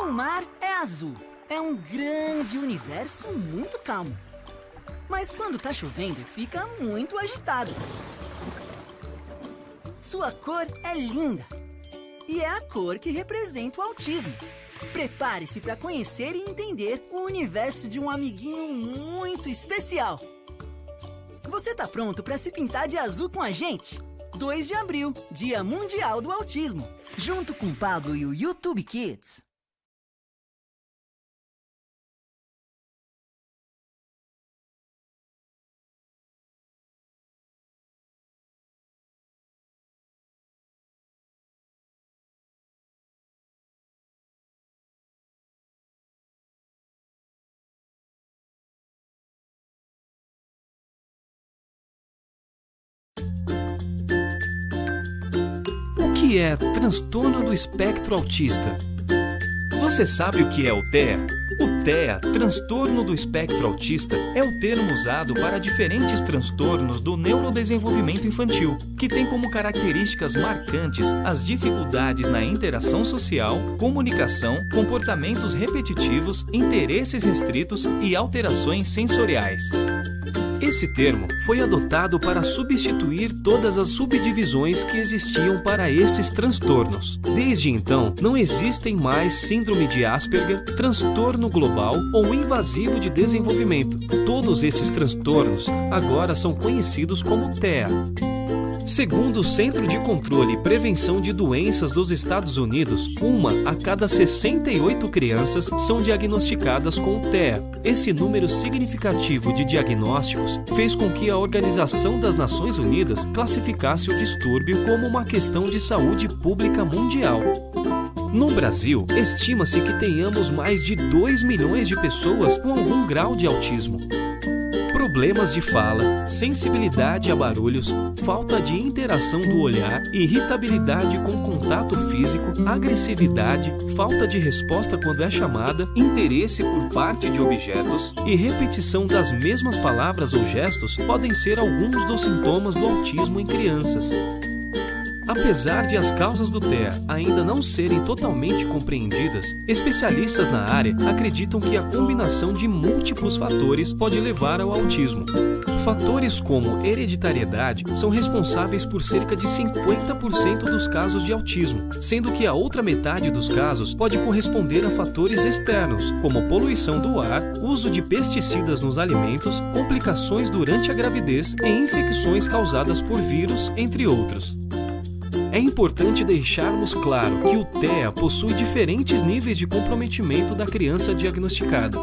O mar é azul. É um grande universo muito calmo. Mas quando tá chovendo, fica muito agitado. Sua cor é linda. E é a cor que representa o autismo. Prepare-se para conhecer e entender o universo de um amiguinho muito especial. Você tá pronto para se pintar de azul com a gente? 2 de abril, Dia Mundial do Autismo. Junto com o Pablo e o YouTube Kids. O que é transtorno do espectro autista? Você sabe o que é o TEA? O TEA, transtorno do espectro autista, é o termo usado para diferentes transtornos do neurodesenvolvimento infantil, que tem como características marcantes as dificuldades na interação social, comunicação, comportamentos repetitivos, interesses restritos e alterações sensoriais. Esse termo foi adotado para substituir todas as subdivisões que existiam para esses transtornos. Desde então, não existem mais síndrome de Asperger, transtorno global ou invasivo de desenvolvimento. Todos esses transtornos agora são conhecidos como TEA. Segundo o Centro de Controle e Prevenção de Doenças dos Estados Unidos, 1 a cada 68 crianças são diagnosticadas com TEA. Esse número significativo de diagnósticos fez com que a Organização das Nações Unidas classificasse o distúrbio como uma questão de saúde pública mundial. No Brasil, estima-se que tenhamos mais de 2 milhões de pessoas com algum grau de autismo. Problemas de fala, sensibilidade a barulhos, falta de interação do olhar, irritabilidade com contato físico, agressividade, falta de resposta quando é chamada, interesse por parte de objetos e repetição das mesmas palavras ou gestos podem ser alguns dos sintomas do autismo em crianças. Apesar de as causas do TEA ainda não serem totalmente compreendidas, especialistas na área acreditam que a combinação de múltiplos fatores pode levar ao autismo. Fatores como hereditariedade são responsáveis por cerca de 50% dos casos de autismo, sendo que a outra metade dos casos pode corresponder a fatores externos, como poluição do ar, uso de pesticidas nos alimentos, complicações durante a gravidez e infecções causadas por vírus, entre outros. É importante deixarmos claro que o TEA possui diferentes níveis de comprometimento da criança diagnosticada.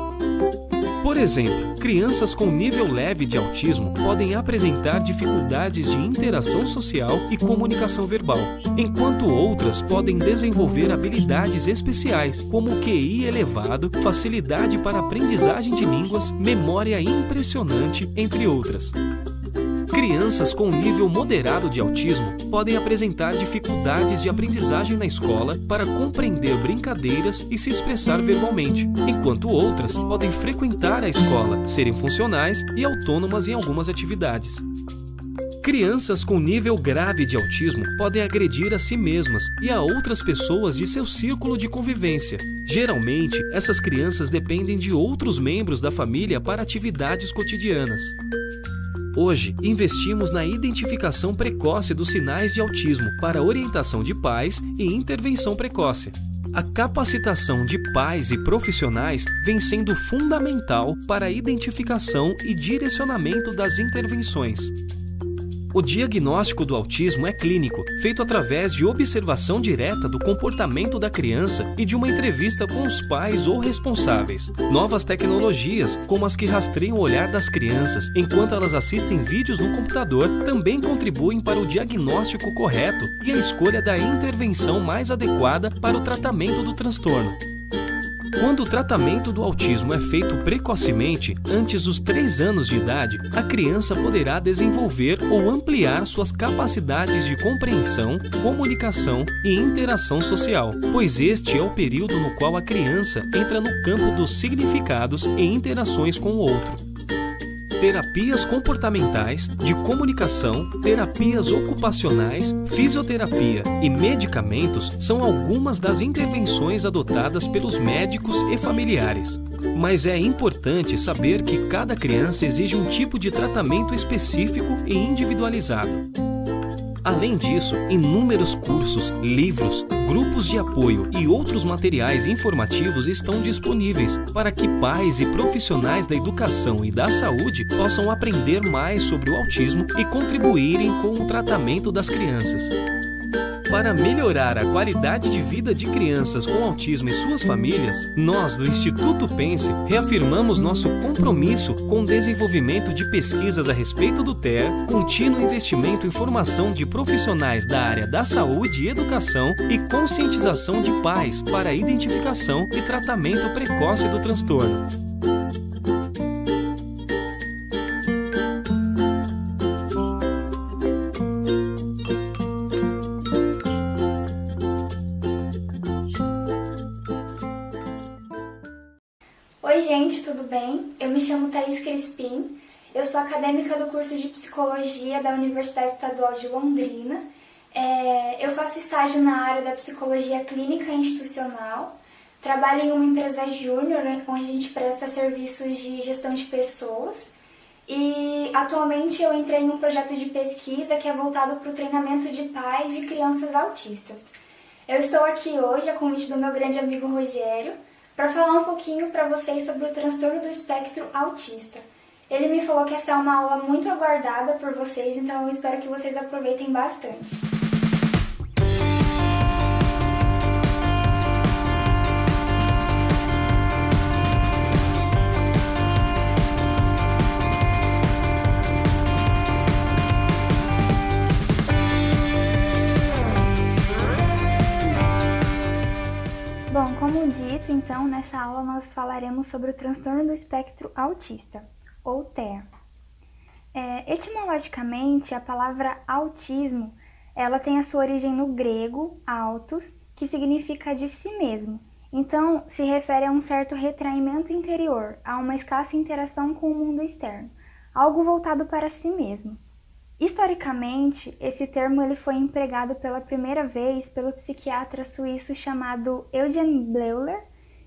Por exemplo, crianças com nível leve de autismo podem apresentar dificuldades de interação social e comunicação verbal, enquanto outras podem desenvolver habilidades especiais, como QI elevado, facilidade para aprendizagem de línguas, memória impressionante, entre outras. Crianças com nível moderado de autismo podem apresentar dificuldades de aprendizagem na escola para compreender brincadeiras e se expressar verbalmente, enquanto outras podem frequentar a escola, serem funcionais e autônomas em algumas atividades. Crianças com nível grave de autismo podem agredir a si mesmas e a outras pessoas de seu círculo de convivência. Geralmente, essas crianças dependem de outros membros da família para atividades cotidianas. Hoje, investimos na identificação precoce dos sinais de autismo para orientação de pais e intervenção precoce. A capacitação de pais e profissionais vem sendo fundamental para a identificação e direcionamento das intervenções. O diagnóstico do autismo é clínico, feito através de observação direta do comportamento da criança e de uma entrevista com os pais ou responsáveis. Novas tecnologias, como as que rastreiam o olhar das crianças enquanto elas assistem vídeos no computador, também contribuem para o diagnóstico correto e a escolha da intervenção mais adequada para o tratamento do transtorno. Quando o tratamento do autismo é feito precocemente, antes dos 3 anos de idade, a criança poderá desenvolver ou ampliar suas capacidades de compreensão, comunicação e interação social, pois este é o período no qual a criança entra no campo dos significados e interações com o outro. terapias comportamentais, de comunicação, terapias ocupacionais, fisioterapia e medicamentos são algumas das intervenções adotadas pelos médicos e familiares. Mas é importante saber que cada criança exige um tipo de tratamento específico e individualizado. Além disso, inúmeros cursos, livros, grupos de apoio e outros materiais informativos estão disponíveis para que pais e profissionais da educação e da saúde possam aprender mais sobre o autismo e contribuírem com o tratamento das crianças. Para melhorar a qualidade de vida de crianças com autismo e suas famílias, nós do Instituto Pense reafirmamos nosso compromisso com o desenvolvimento de pesquisas a respeito do TEA, contínuo investimento em formação de profissionais da área da saúde e educação e conscientização de pais para a identificação e tratamento precoce do transtorno. Oi gente, tudo bem? Eu me chamo Thaís Crispim, eu sou acadêmica do curso de Psicologia da Universidade Estadual de Londrina. Eu faço estágio na área da Psicologia Clínica e Institucional, trabalho em uma empresa júnior, onde a gente presta serviços de gestão de pessoas e atualmente eu entrei em um projeto de pesquisa que é voltado para o treinamento de pais de crianças autistas. Eu estou aqui hoje a convite do meu grande amigo Rogério, para falar um pouquinho para vocês sobre o transtorno do espectro autista. Ele me falou que essa é uma aula muito aguardada por vocês, então eu espero que vocês aproveitem bastante. Bom, como dito, então, nessa aula nós falaremos sobre o transtorno do espectro autista, ou TEA. Etimologicamente, a palavra autismo, ela tem a sua origem no grego, autos, que significa de si mesmo. Então, se refere a um certo retraimento interior, a uma escassa interação com o mundo externo, algo voltado para si mesmo. Historicamente, esse termo ele foi empregado pela primeira vez pelo psiquiatra suíço chamado Eugen Bleuler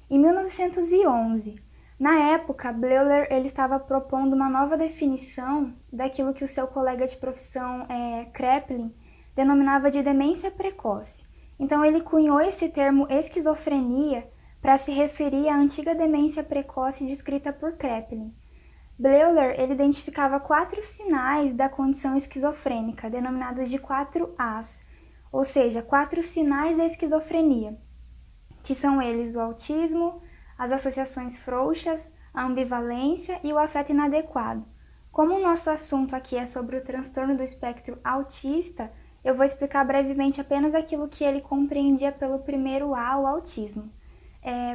em 1911. Na época, Bleuler ele estava propondo uma nova definição daquilo que o seu colega de profissão, Kraepelin, denominava de demência precoce. Então ele cunhou esse termo esquizofrenia para se referir à antiga demência precoce descrita por Kraepelin. Bleuler ele identificava 4 sinais da condição esquizofrênica, denominados de 4As, ou seja, 4 sinais da esquizofrenia, que são eles o autismo, as associações frouxas, a ambivalência e o afeto inadequado. Como o nosso assunto aqui é sobre o transtorno do espectro autista, eu vou explicar brevemente apenas aquilo que ele compreendia pelo primeiro A, o autismo.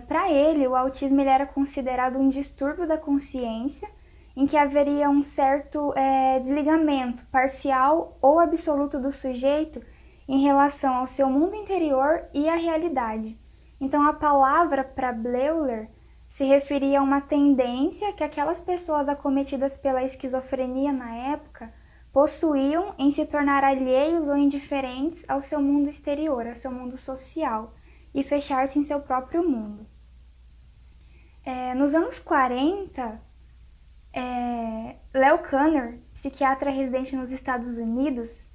Para ele, o autismo ele era considerado um distúrbio da consciência, em que haveria um certo desligamento parcial ou absoluto do sujeito em relação ao seu mundo interior e à realidade. Então, a palavra para Bleuler se referia a uma tendência que aquelas pessoas acometidas pela esquizofrenia na época possuíam em se tornar alheios ou indiferentes ao seu mundo exterior, ao seu mundo social, e fechar-se em seu próprio mundo. Nos anos 40, Leo Kanner, psiquiatra residente nos Estados Unidos,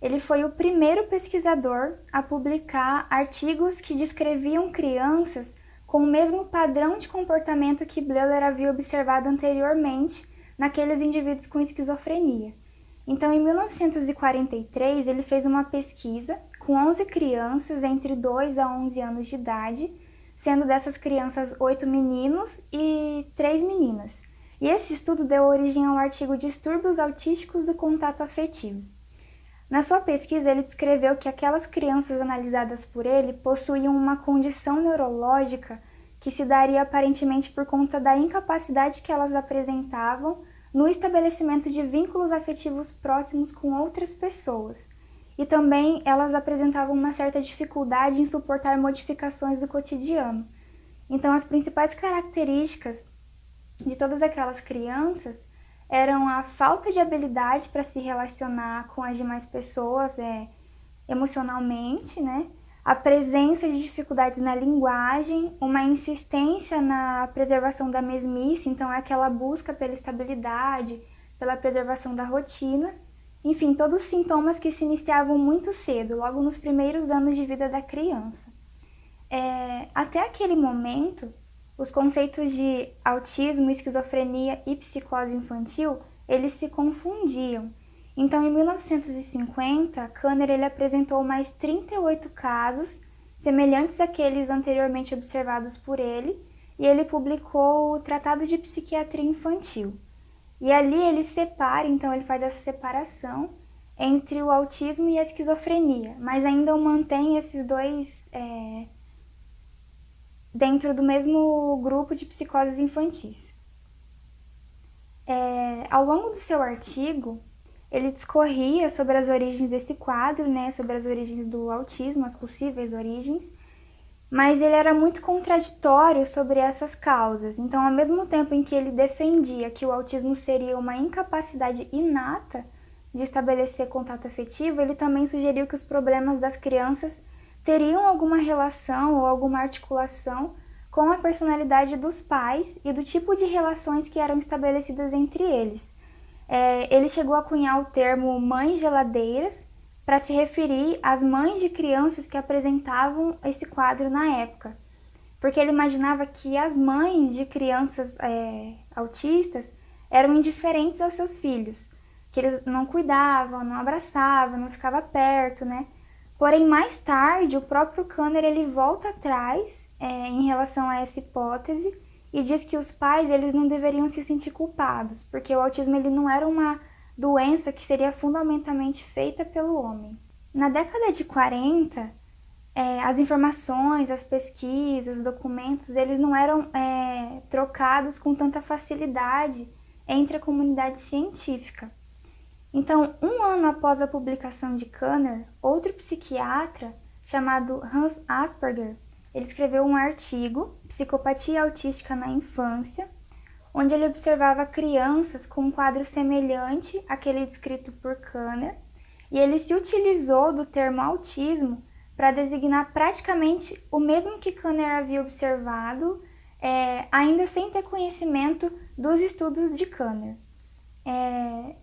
ele foi o primeiro pesquisador a publicar artigos que descreviam crianças com o mesmo padrão de comportamento que Bleuler havia observado anteriormente naqueles indivíduos com esquizofrenia. Então, em 1943, ele fez uma pesquisa com 11 crianças entre 2 a 11 anos de idade, sendo dessas crianças 8 meninos e 3 meninas. E esse estudo deu origem ao artigo Distúrbios Autísticos do Contato Afetivo. Na sua pesquisa, ele descreveu que aquelas crianças analisadas por ele possuíam uma condição neurológica que se daria aparentemente por conta da incapacidade que elas apresentavam no estabelecimento de vínculos afetivos próximos com outras pessoas. E também elas apresentavam uma certa dificuldade em suportar modificações do cotidiano. Então, as principais características de todas aquelas crianças eram a falta de habilidade para se relacionar com as demais pessoas emocionalmente, né? A presença de dificuldades na linguagem, uma insistência na preservação da mesmice, então é aquela busca pela estabilidade, pela preservação da rotina. Enfim, todos os sintomas que se iniciavam muito cedo, logo nos primeiros anos de vida da criança. Até aquele momento, os conceitos de autismo, esquizofrenia e psicose infantil, eles se confundiam. Então, em 1950, Kanner ele apresentou mais 38 casos semelhantes àqueles anteriormente observados por ele, e ele publicou o Tratado de Psiquiatria Infantil. E ali ele separa, então ele faz essa separação entre o autismo e a esquizofrenia, mas ainda mantém esses dois dentro do mesmo grupo de psicoses infantis. Ao longo do seu artigo, ele discorria sobre as origens desse quadro, né, sobre as origens do autismo, as possíveis origens, mas ele era muito contraditório sobre essas causas. Então, ao mesmo tempo em que ele defendia que o autismo seria uma incapacidade inata de estabelecer contato afetivo, ele também sugeriu que os problemas das crianças teriam alguma relação ou alguma articulação com a personalidade dos pais e do tipo de relações que eram estabelecidas entre eles. Ele chegou a cunhar o termo mães geladeiras para se referir às mães de crianças que apresentavam esse quadro na época, porque ele imaginava que as mães de crianças autistas eram indiferentes aos seus filhos, que eles não cuidavam, não abraçavam, não ficavam perto, né? Porém, mais tarde, o próprio Kanner ele volta atrás em relação a essa hipótese e diz que os pais eles não deveriam se sentir culpados, porque o autismo ele não era uma doença que seria fundamentalmente feita pelo homem. Na década de 40, as informações, as pesquisas, os documentos, eles não eram trocados com tanta facilidade entre a comunidade científica. Então, um ano após a publicação de Kanner, outro psiquiatra chamado Hans Asperger, ele escreveu um artigo, Psicopatia Autística na Infância, onde ele observava crianças com um quadro semelhante àquele descrito por Kanner, e ele se utilizou do termo autismo para designar praticamente o mesmo que Kanner havia observado, ainda sem ter conhecimento dos estudos de Kanner.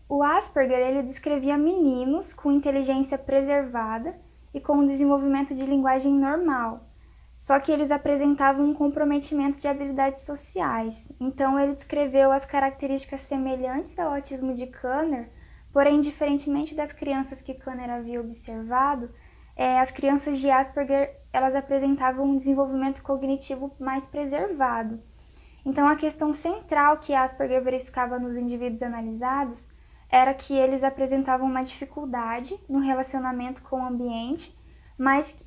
O Asperger ele descrevia meninos com inteligência preservada e com um desenvolvimento de linguagem normal, só que eles apresentavam um comprometimento de habilidades sociais. Então ele descreveu as características semelhantes ao autismo de Kanner, porém, diferentemente das crianças que Kanner havia observado, as crianças de Asperger elas apresentavam um desenvolvimento cognitivo mais preservado. Então a questão central que Asperger verificava nos indivíduos analisados era que eles apresentavam uma dificuldade no relacionamento com o ambiente, mas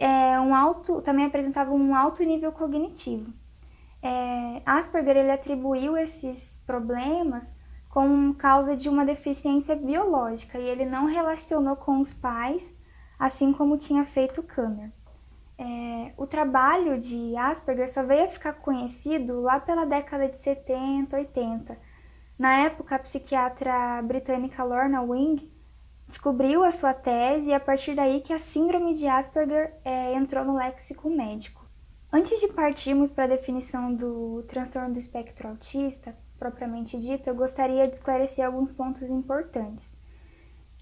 também apresentavam um alto nível cognitivo. Asperger ele atribuiu esses problemas como causa de uma deficiência biológica e ele não relacionou com os pais, assim como tinha feito Kanner. O trabalho de Asperger só veio a ficar conhecido lá pela década de 70, 80. Na época, a psiquiatra britânica Lorna Wing descobriu a sua tese e a partir daí que a síndrome de Asperger entrou no léxico médico. Antes de partirmos para a definição do transtorno do espectro autista, propriamente dito, eu gostaria de esclarecer alguns pontos importantes.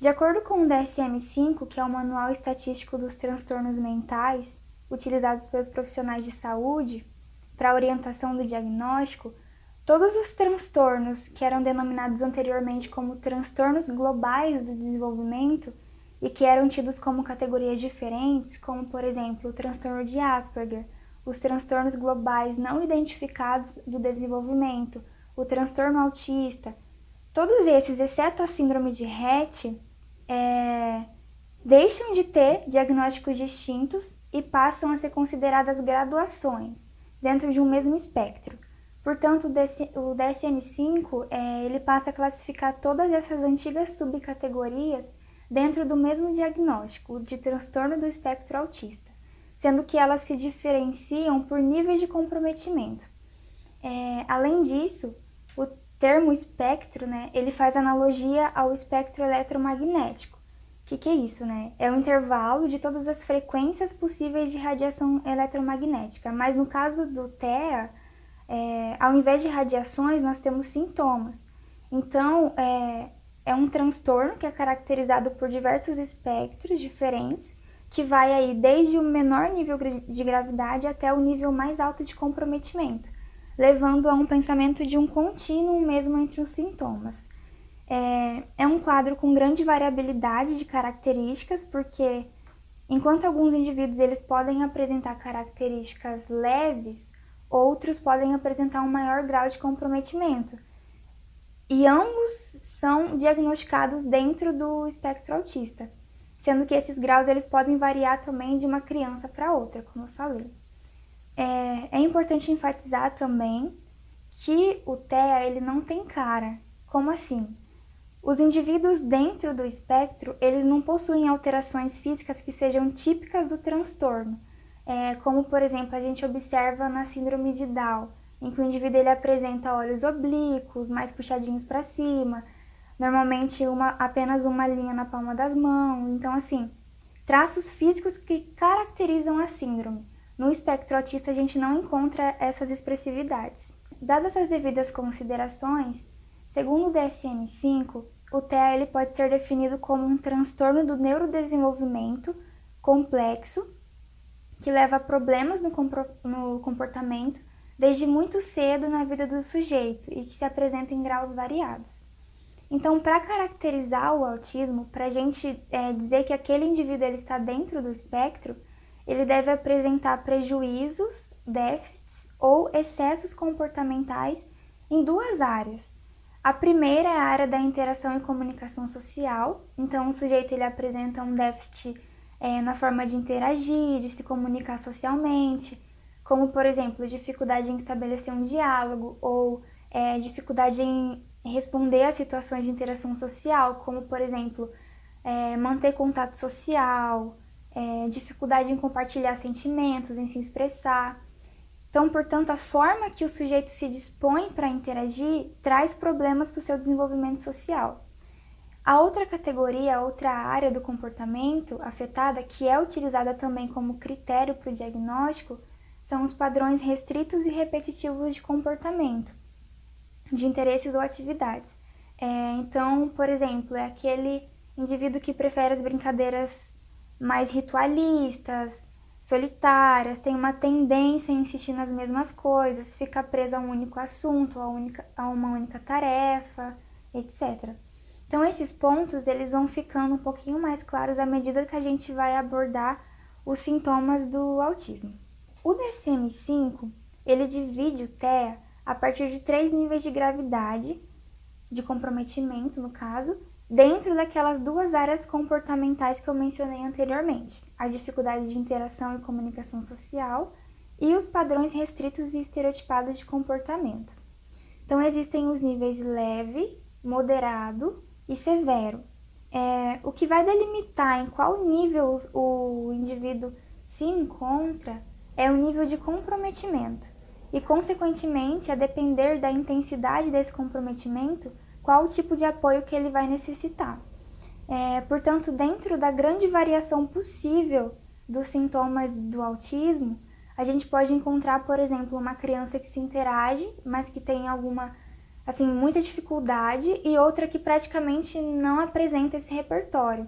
De acordo com o DSM-5, que é o Manual Estatístico dos Transtornos Mentais, utilizados pelos profissionais de saúde para a orientação do diagnóstico, todos os transtornos que eram denominados anteriormente como transtornos globais do desenvolvimento e que eram tidos como categorias diferentes, como, por exemplo, o transtorno de Asperger, os transtornos globais não identificados do desenvolvimento, o transtorno autista, todos esses, exceto a síndrome de Rett, deixam de ter diagnósticos distintos e passam a ser consideradas graduações dentro de um mesmo espectro. Portanto, o DSM-5 ele passa a classificar todas essas antigas subcategorias dentro do mesmo diagnóstico, de transtorno do espectro autista, sendo que elas se diferenciam por níveis de comprometimento. Além disso, o termo espectro, né, ele faz analogia ao espectro eletromagnético. O que é isso, né? É o intervalo de todas as frequências possíveis de radiação eletromagnética. Mas no caso do TEA, ao invés de radiações, nós temos sintomas. Então, é um transtorno que é caracterizado por diversos espectros diferentes, que vai aí desde o menor nível de gravidade até o nível mais alto de comprometimento, levando a um pensamento de um contínuo mesmo entre os sintomas. É um quadro com grande variabilidade de características, porque enquanto alguns indivíduos eles podem apresentar características leves, outros podem apresentar um maior grau de comprometimento. E ambos são diagnosticados dentro do espectro autista, sendo que esses graus eles podem variar também de uma criança para outra, como eu falei. É importante enfatizar também que o TEA ele não tem cara. Como assim? Os indivíduos dentro do espectro, eles não possuem alterações físicas que sejam típicas do transtorno, como, por exemplo, a gente observa na síndrome de Down, em que o indivíduo ele apresenta olhos oblíquos, mais puxadinhos para cima, normalmente apenas uma linha na palma das mãos. Então, assim, traços físicos que caracterizam a síndrome. No espectro autista, a gente não encontra essas expressividades. Dadas as devidas considerações, segundo o DSM-5, o TEA ele pode ser definido como um transtorno do neurodesenvolvimento complexo que leva a problemas no comportamento desde muito cedo na vida do sujeito e que se apresenta em graus variados. Então, para caracterizar o autismo, para a gente dizer que aquele indivíduo ele está dentro do espectro, ele deve apresentar prejuízos, déficits ou excessos comportamentais em duas áreas. A primeira é a área da interação e comunicação social. Então, o sujeito ele apresenta um déficit na forma de interagir, de se comunicar socialmente, como, por exemplo, dificuldade em estabelecer um diálogo ou dificuldade em responder a situações de interação social, como, por exemplo, manter contato social, dificuldade em compartilhar sentimentos, em se expressar. Então, portanto, a forma que o sujeito se dispõe para interagir traz problemas para o seu desenvolvimento social. A outra categoria, a outra área do comportamento afetada, que é utilizada também como critério para o diagnóstico, são os padrões restritos e repetitivos de comportamento, de interesses ou atividades. Então, por exemplo, é aquele indivíduo que prefere as brincadeiras mais ritualistas, solitárias, tem uma tendência a insistir nas mesmas coisas, fica preso a um único assunto, a uma única tarefa, etc. Então, esses pontos eles vão ficando um pouquinho mais claros à medida que a gente vai abordar os sintomas do autismo. O DSM-5, ele divide o TEA a partir de 3 níveis de gravidade, de comprometimento no caso, dentro daquelas duas áreas comportamentais que eu mencionei anteriormente, as dificuldades de interação e comunicação social e os padrões restritos e estereotipados de comportamento. Então, existem os níveis leve, moderado e severo. O que vai delimitar em qual nível o indivíduo se encontra é o nível de comprometimento e, consequentemente, a depender da intensidade desse comprometimento, qual o tipo de apoio que ele vai necessitar. Portanto, dentro da grande variação possível dos sintomas do autismo, a gente pode encontrar, por exemplo, uma criança que se interage, mas que tem muita dificuldade, e outra que praticamente não apresenta esse repertório.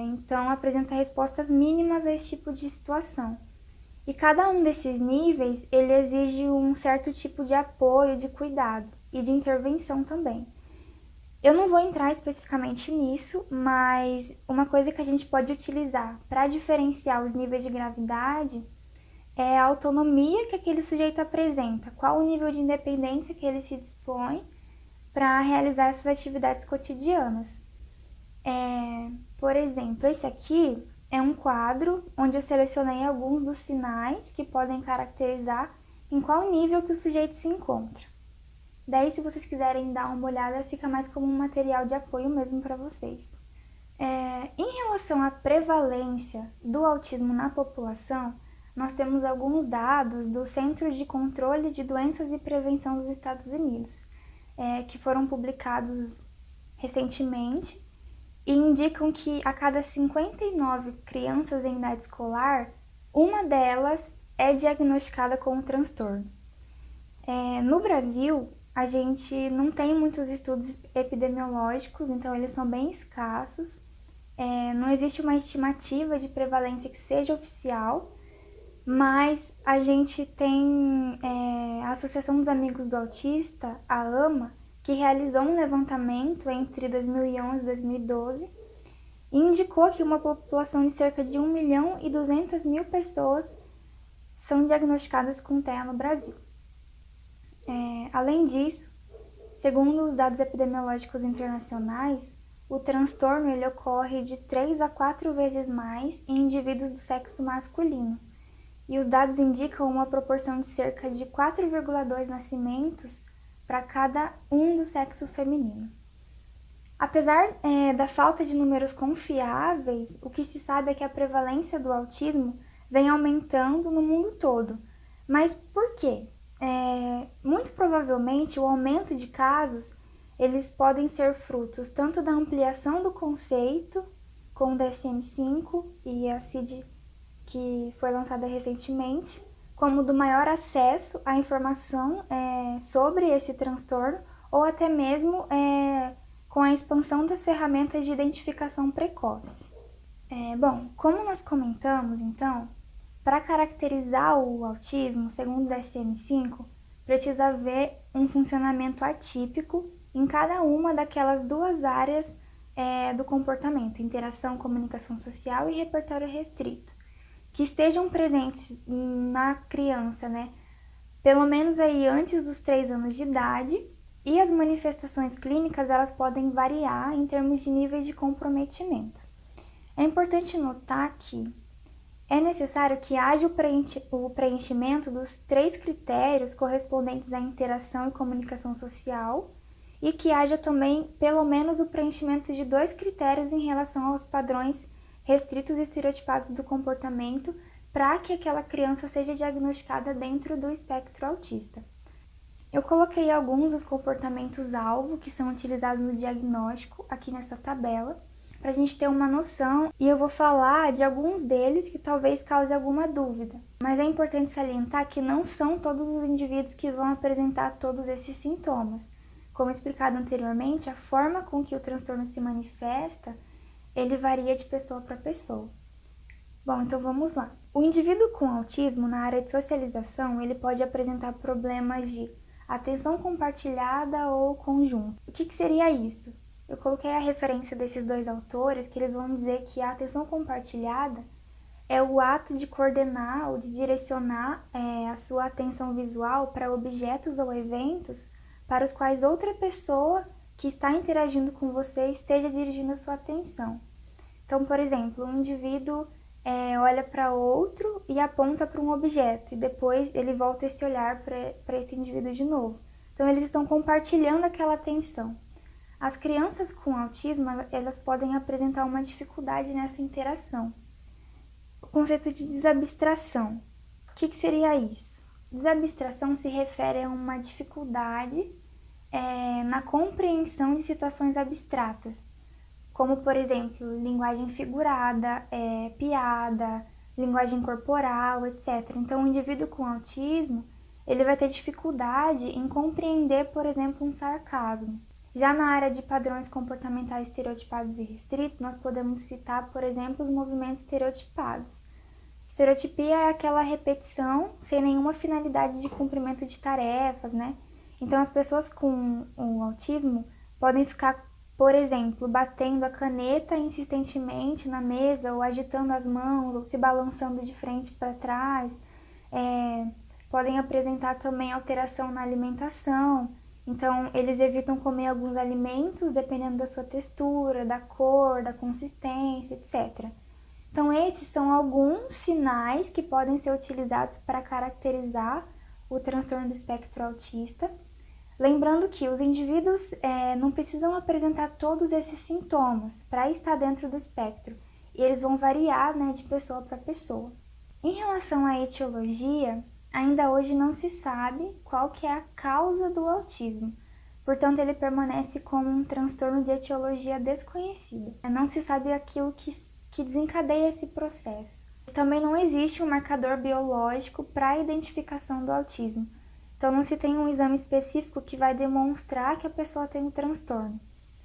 Então, apresenta respostas mínimas a esse tipo de situação. E cada um desses níveis, ele exige um certo tipo de apoio, de cuidado e de intervenção também. Eu não vou entrar especificamente nisso, mas uma coisa que a gente pode utilizar para diferenciar os níveis de gravidade é a autonomia que aquele sujeito apresenta, qual o nível de independência que ele se dispõe para realizar essas atividades cotidianas. Por exemplo, esse aqui é um quadro onde eu selecionei alguns dos sinais que podem caracterizar em qual nível que o sujeito se encontra. Daí, se vocês quiserem dar uma olhada, fica mais como um material de apoio mesmo para vocês. Em relação à prevalência do autismo na população, nós temos alguns dados do Centro de Controle de Doenças e Prevenção dos Estados Unidos. que foram publicados recentemente e indicam que a cada 59 crianças em idade escolar, uma delas é diagnosticada com o transtorno. No Brasil, a gente não tem muitos estudos epidemiológicos, então eles são bem escassos. Não existe uma estimativa de prevalência que seja oficial, mas a gente tem a Associação dos Amigos do Autista, a AMA, que realizou um levantamento entre 2011 e 2012 e indicou que uma população de cerca de 1.200.000 pessoas são diagnosticadas com TEA no Brasil. Além disso, segundo os dados epidemiológicos internacionais, o transtorno ele ocorre de 3 a 4 vezes mais em indivíduos do sexo masculino, e os dados indicam uma proporção de cerca de 4,2 nascimentos para cada um do sexo feminino. Apesar da falta de números confiáveis, o que se sabe é que a prevalência do autismo vem aumentando no mundo todo. Mas por quê? Muito provavelmente o aumento de casos eles podem ser frutos tanto da ampliação do conceito com o DSM-5 e a CID que foi lançada recentemente, como do maior acesso à informação sobre esse transtorno ou até mesmo com a expansão das ferramentas de identificação precoce. Bom, como nós comentamos, então, para caracterizar o autismo, segundo o DSM-5, precisa haver um funcionamento atípico em cada uma daquelas duas áreas do comportamento, interação, comunicação social e repertório restrito, que estejam presentes na criança, pelo menos aí antes dos 3 anos de idade, e as manifestações clínicas elas podem variar em termos de níveis de comprometimento. É importante notar que é necessário que haja o preenchimento dos 3 critérios correspondentes à interação e comunicação social e que haja também pelo menos o preenchimento de 2 critérios em relação aos padrões restritos e estereotipados do comportamento para que aquela criança seja diagnosticada dentro do espectro autista. Eu coloquei alguns dos comportamentos-alvo que são utilizados no diagnóstico aqui nessa tabela, para a gente ter uma noção, e eu vou falar de alguns deles que talvez cause alguma dúvida. Mas é importante salientar que não são todos os indivíduos que vão apresentar todos esses sintomas. Como explicado anteriormente, a forma com que o transtorno se manifesta, ele varia de pessoa para pessoa. Bom, então vamos lá. O indivíduo com autismo, na área de socialização, ele pode apresentar problemas de atenção compartilhada ou conjunto. O que seria isso? Eu coloquei a referência desses 2 autores, que eles vão dizer que a atenção compartilhada é o ato de coordenar ou de direcionar a sua atenção visual para objetos ou eventos para os quais outra pessoa que está interagindo com você esteja dirigindo a sua atenção. Então, por exemplo, um indivíduo olha para outro e aponta para um objeto, e depois ele volta esse olhar para esse indivíduo de novo. Então, eles estão compartilhando aquela atenção. As crianças com autismo, elas podem apresentar uma dificuldade nessa interação. O conceito de desabstração. O que seria isso? Desabstração se refere a uma dificuldade na compreensão de situações abstratas, como, por exemplo, linguagem figurada, piada, linguagem corporal, etc. Então, o indivíduo com autismo, ele vai ter dificuldade em compreender, por exemplo, um sarcasmo. Já na área de padrões comportamentais estereotipados e restritos, nós podemos citar, por exemplo, os movimentos estereotipados. Estereotipia é aquela repetição sem nenhuma finalidade de cumprimento de tarefas, Então, as pessoas com o autismo podem ficar, por exemplo, batendo a caneta insistentemente na mesa, ou agitando as mãos, ou se balançando de frente para trás. Podem apresentar também alteração na alimentação. Então, eles evitam comer alguns alimentos, dependendo da sua textura, da cor, da consistência, etc. Então, esses são alguns sinais que podem ser utilizados para caracterizar o transtorno do espectro autista. Lembrando que os indivíduos não precisam apresentar todos esses sintomas para estar dentro do espectro, e eles vão variar de pessoa para pessoa. Em relação à etiologia, ainda hoje não se sabe qual que é a causa do autismo, portanto ele permanece como um transtorno de etiologia desconhecida. Não se sabe aquilo que desencadeia esse processo. Também não existe um marcador biológico para a identificação do autismo, então não se tem um exame específico que vai demonstrar que a pessoa tem o transtorno.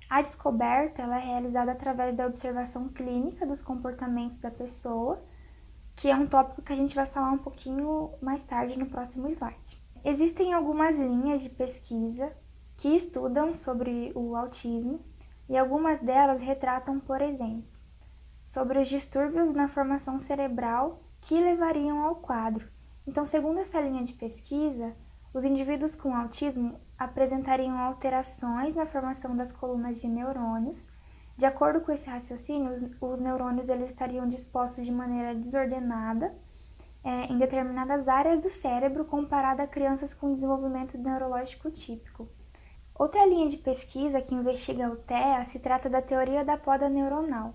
A descoberta ela é realizada através da observação clínica dos comportamentos da pessoa, que é um tópico que a gente vai falar um pouquinho mais tarde no próximo slide. Existem algumas linhas de pesquisa que estudam sobre o autismo e algumas delas retratam, por exemplo, sobre os distúrbios na formação cerebral que levariam ao quadro. Então, segundo essa linha de pesquisa, os indivíduos com autismo apresentariam alterações na formação das colunas de neurônios. De acordo com esse raciocínio, os neurônios eles estariam dispostos de maneira desordenada em determinadas áreas do cérebro comparado a crianças com desenvolvimento neurológico típico. Outra linha de pesquisa que investiga o TEA se trata da teoria da poda neuronal.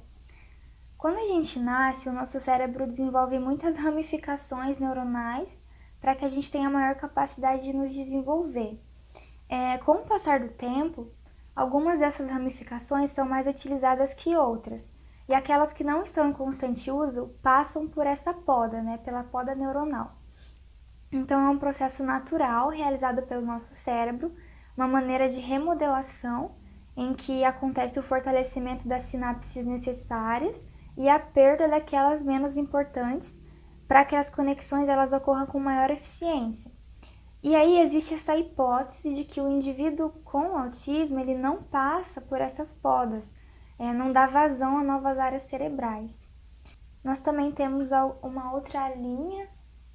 Quando a gente nasce, o nosso cérebro desenvolve muitas ramificações neuronais para que a gente tenha maior capacidade de nos desenvolver. Com o passar do tempo, algumas dessas ramificações são mais utilizadas que outras, e aquelas que não estão em constante uso passam por essa poda, pela poda neuronal. Então é um processo natural realizado pelo nosso cérebro, uma maneira de remodelação em que acontece o fortalecimento das sinapses necessárias e a perda daquelas menos importantes para que as conexões elas ocorram com maior eficiência. E aí existe essa hipótese de que o indivíduo com autismo ele não passa por essas podas, não dá vazão a novas áreas cerebrais. Nós também temos uma outra linha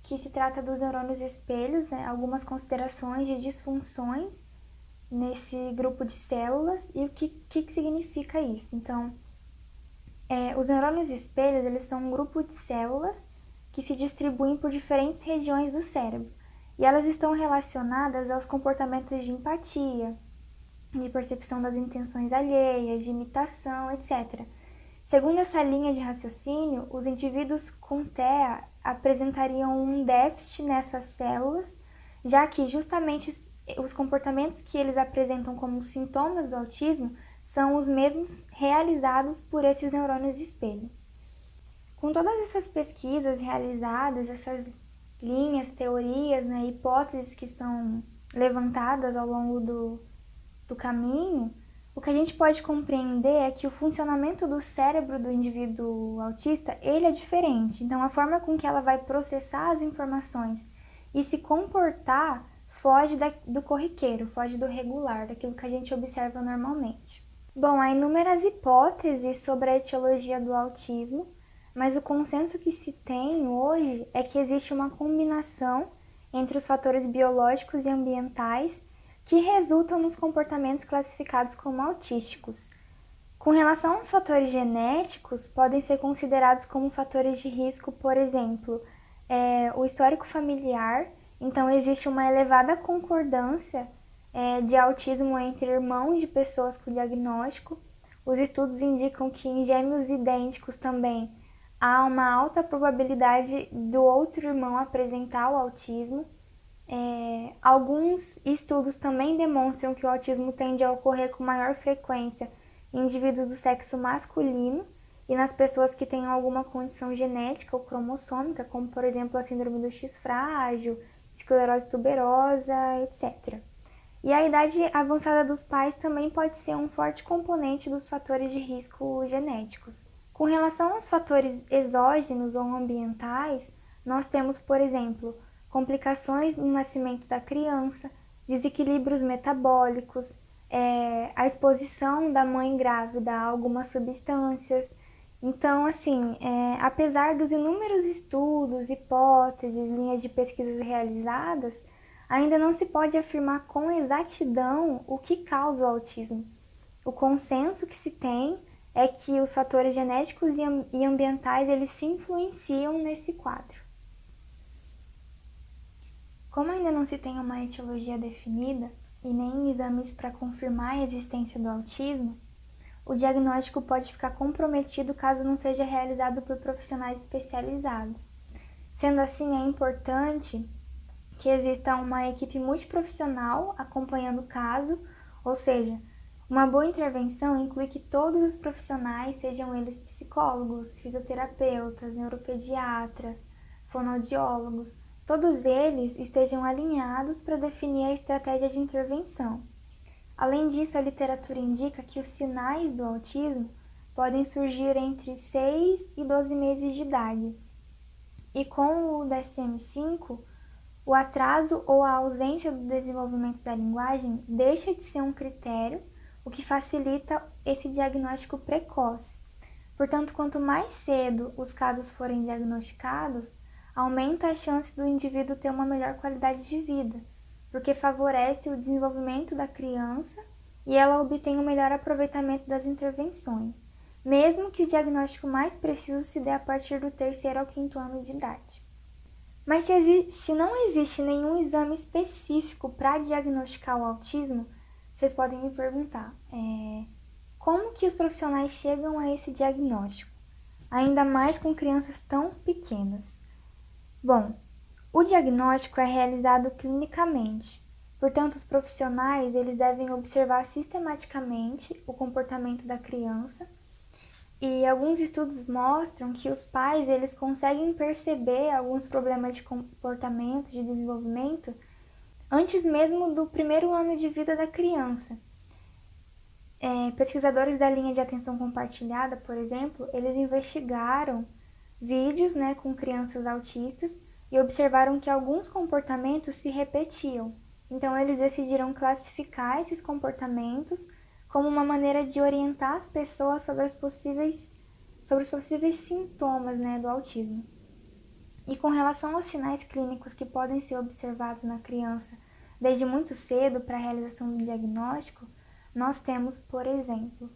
que se trata dos neurônios espelhos, algumas considerações de disfunções nesse grupo de células e o que significa isso. Então, os neurônios espelhos eles são um grupo de células que se distribuem por diferentes regiões do cérebro e elas estão relacionadas aos comportamentos de empatia, de percepção das intenções alheias, de imitação, etc. Segundo essa linha de raciocínio, os indivíduos com TEA apresentariam um déficit nessas células, já que justamente os comportamentos que eles apresentam como sintomas do autismo são os mesmos realizados por esses neurônios de espelho. Com todas essas pesquisas realizadas, essas linhas, teorias, hipóteses que são levantadas ao longo do caminho, o que a gente pode compreender é que o funcionamento do cérebro do indivíduo autista, ele é diferente. Então, a forma com que ela vai processar as informações e se comportar foge do corriqueiro, foge do regular, daquilo que a gente observa normalmente. Bom, há inúmeras hipóteses sobre a etiologia do autismo, mas o consenso que se tem hoje é que existe uma combinação entre os fatores biológicos e ambientais que resultam nos comportamentos classificados como autísticos. Com relação aos fatores genéticos, podem ser considerados como fatores de risco, por exemplo, o histórico familiar. Então, existe uma elevada concordância de autismo entre irmãos de pessoas com diagnóstico. Os estudos indicam que em gêmeos idênticos também há uma alta probabilidade do outro irmão apresentar o autismo. Alguns estudos também demonstram que o autismo tende a ocorrer com maior frequência em indivíduos do sexo masculino e nas pessoas que têm alguma condição genética ou cromossômica, como por exemplo a síndrome do X frágil, esclerose tuberosa, etc. E a idade avançada dos pais também pode ser um forte componente dos fatores de risco genéticos. Com relação aos fatores exógenos ou ambientais, nós temos, por exemplo, complicações no nascimento da criança, desequilíbrios metabólicos, a exposição da mãe grávida a algumas substâncias. Então, apesar dos inúmeros estudos, hipóteses, linhas de pesquisas realizadas, ainda não se pode afirmar com exatidão o que causa o autismo. O consenso que se tem é que os fatores genéticos e ambientais eles se influenciam nesse quadro. Como ainda não se tem uma etiologia definida e nem exames para confirmar a existência do autismo, o diagnóstico pode ficar comprometido caso não seja realizado por profissionais especializados. Sendo assim, é importante que exista uma equipe multiprofissional acompanhando o caso, Ou seja, uma boa intervenção inclui que todos os profissionais, sejam eles psicólogos, fisioterapeutas, neuropediatras, fonoaudiólogos, todos eles estejam alinhados para definir a estratégia de intervenção. Além disso, a literatura indica que os sinais do autismo podem surgir entre 6 e 12 meses de idade. E com o DSM-5, o atraso ou a ausência do desenvolvimento da linguagem deixa de ser um critério, o que facilita esse diagnóstico precoce. Portanto, quanto mais cedo os casos forem diagnosticados, aumenta a chance do indivíduo ter uma melhor qualidade de vida, porque favorece o desenvolvimento da criança e ela obtém um melhor aproveitamento das intervenções, mesmo que o diagnóstico mais preciso se dê a partir do 3º ao 5º ano de idade. Mas se não existe nenhum exame específico para diagnosticar o autismo, vocês podem me perguntar, como que os profissionais chegam a esse diagnóstico, ainda mais com crianças tão pequenas? Bom, o diagnóstico é realizado clinicamente, portanto, os profissionais eles devem observar sistematicamente o comportamento da criança. E alguns estudos mostram que os pais eles conseguem perceber alguns problemas de comportamento, de desenvolvimento, antes mesmo do 1º ano de vida da criança. Pesquisadores da linha de atenção compartilhada, por exemplo, eles investigaram vídeos com crianças autistas e observaram que alguns comportamentos se repetiam. Então, eles decidiram classificar esses comportamentos como uma maneira de orientar as pessoas sobre os possíveis sintomas do autismo. E com relação aos sinais clínicos que podem ser observados na criança desde muito cedo para a realização do diagnóstico, nós temos, por exemplo,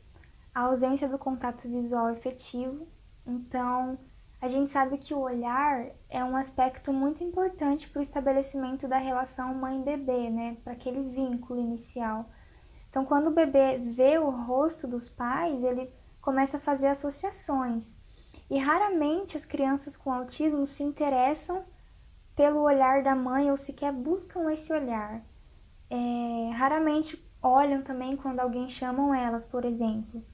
a ausência do contato visual efetivo. Então, a gente sabe que o olhar é um aspecto muito importante para o estabelecimento da relação mãe-bebê, para aquele vínculo inicial. Então, quando o bebê vê o rosto dos pais, ele começa a fazer associações. E raramente as crianças com autismo se interessam pelo olhar da mãe ou sequer buscam esse olhar. Raramente olham também quando alguém chama elas, por exemplo.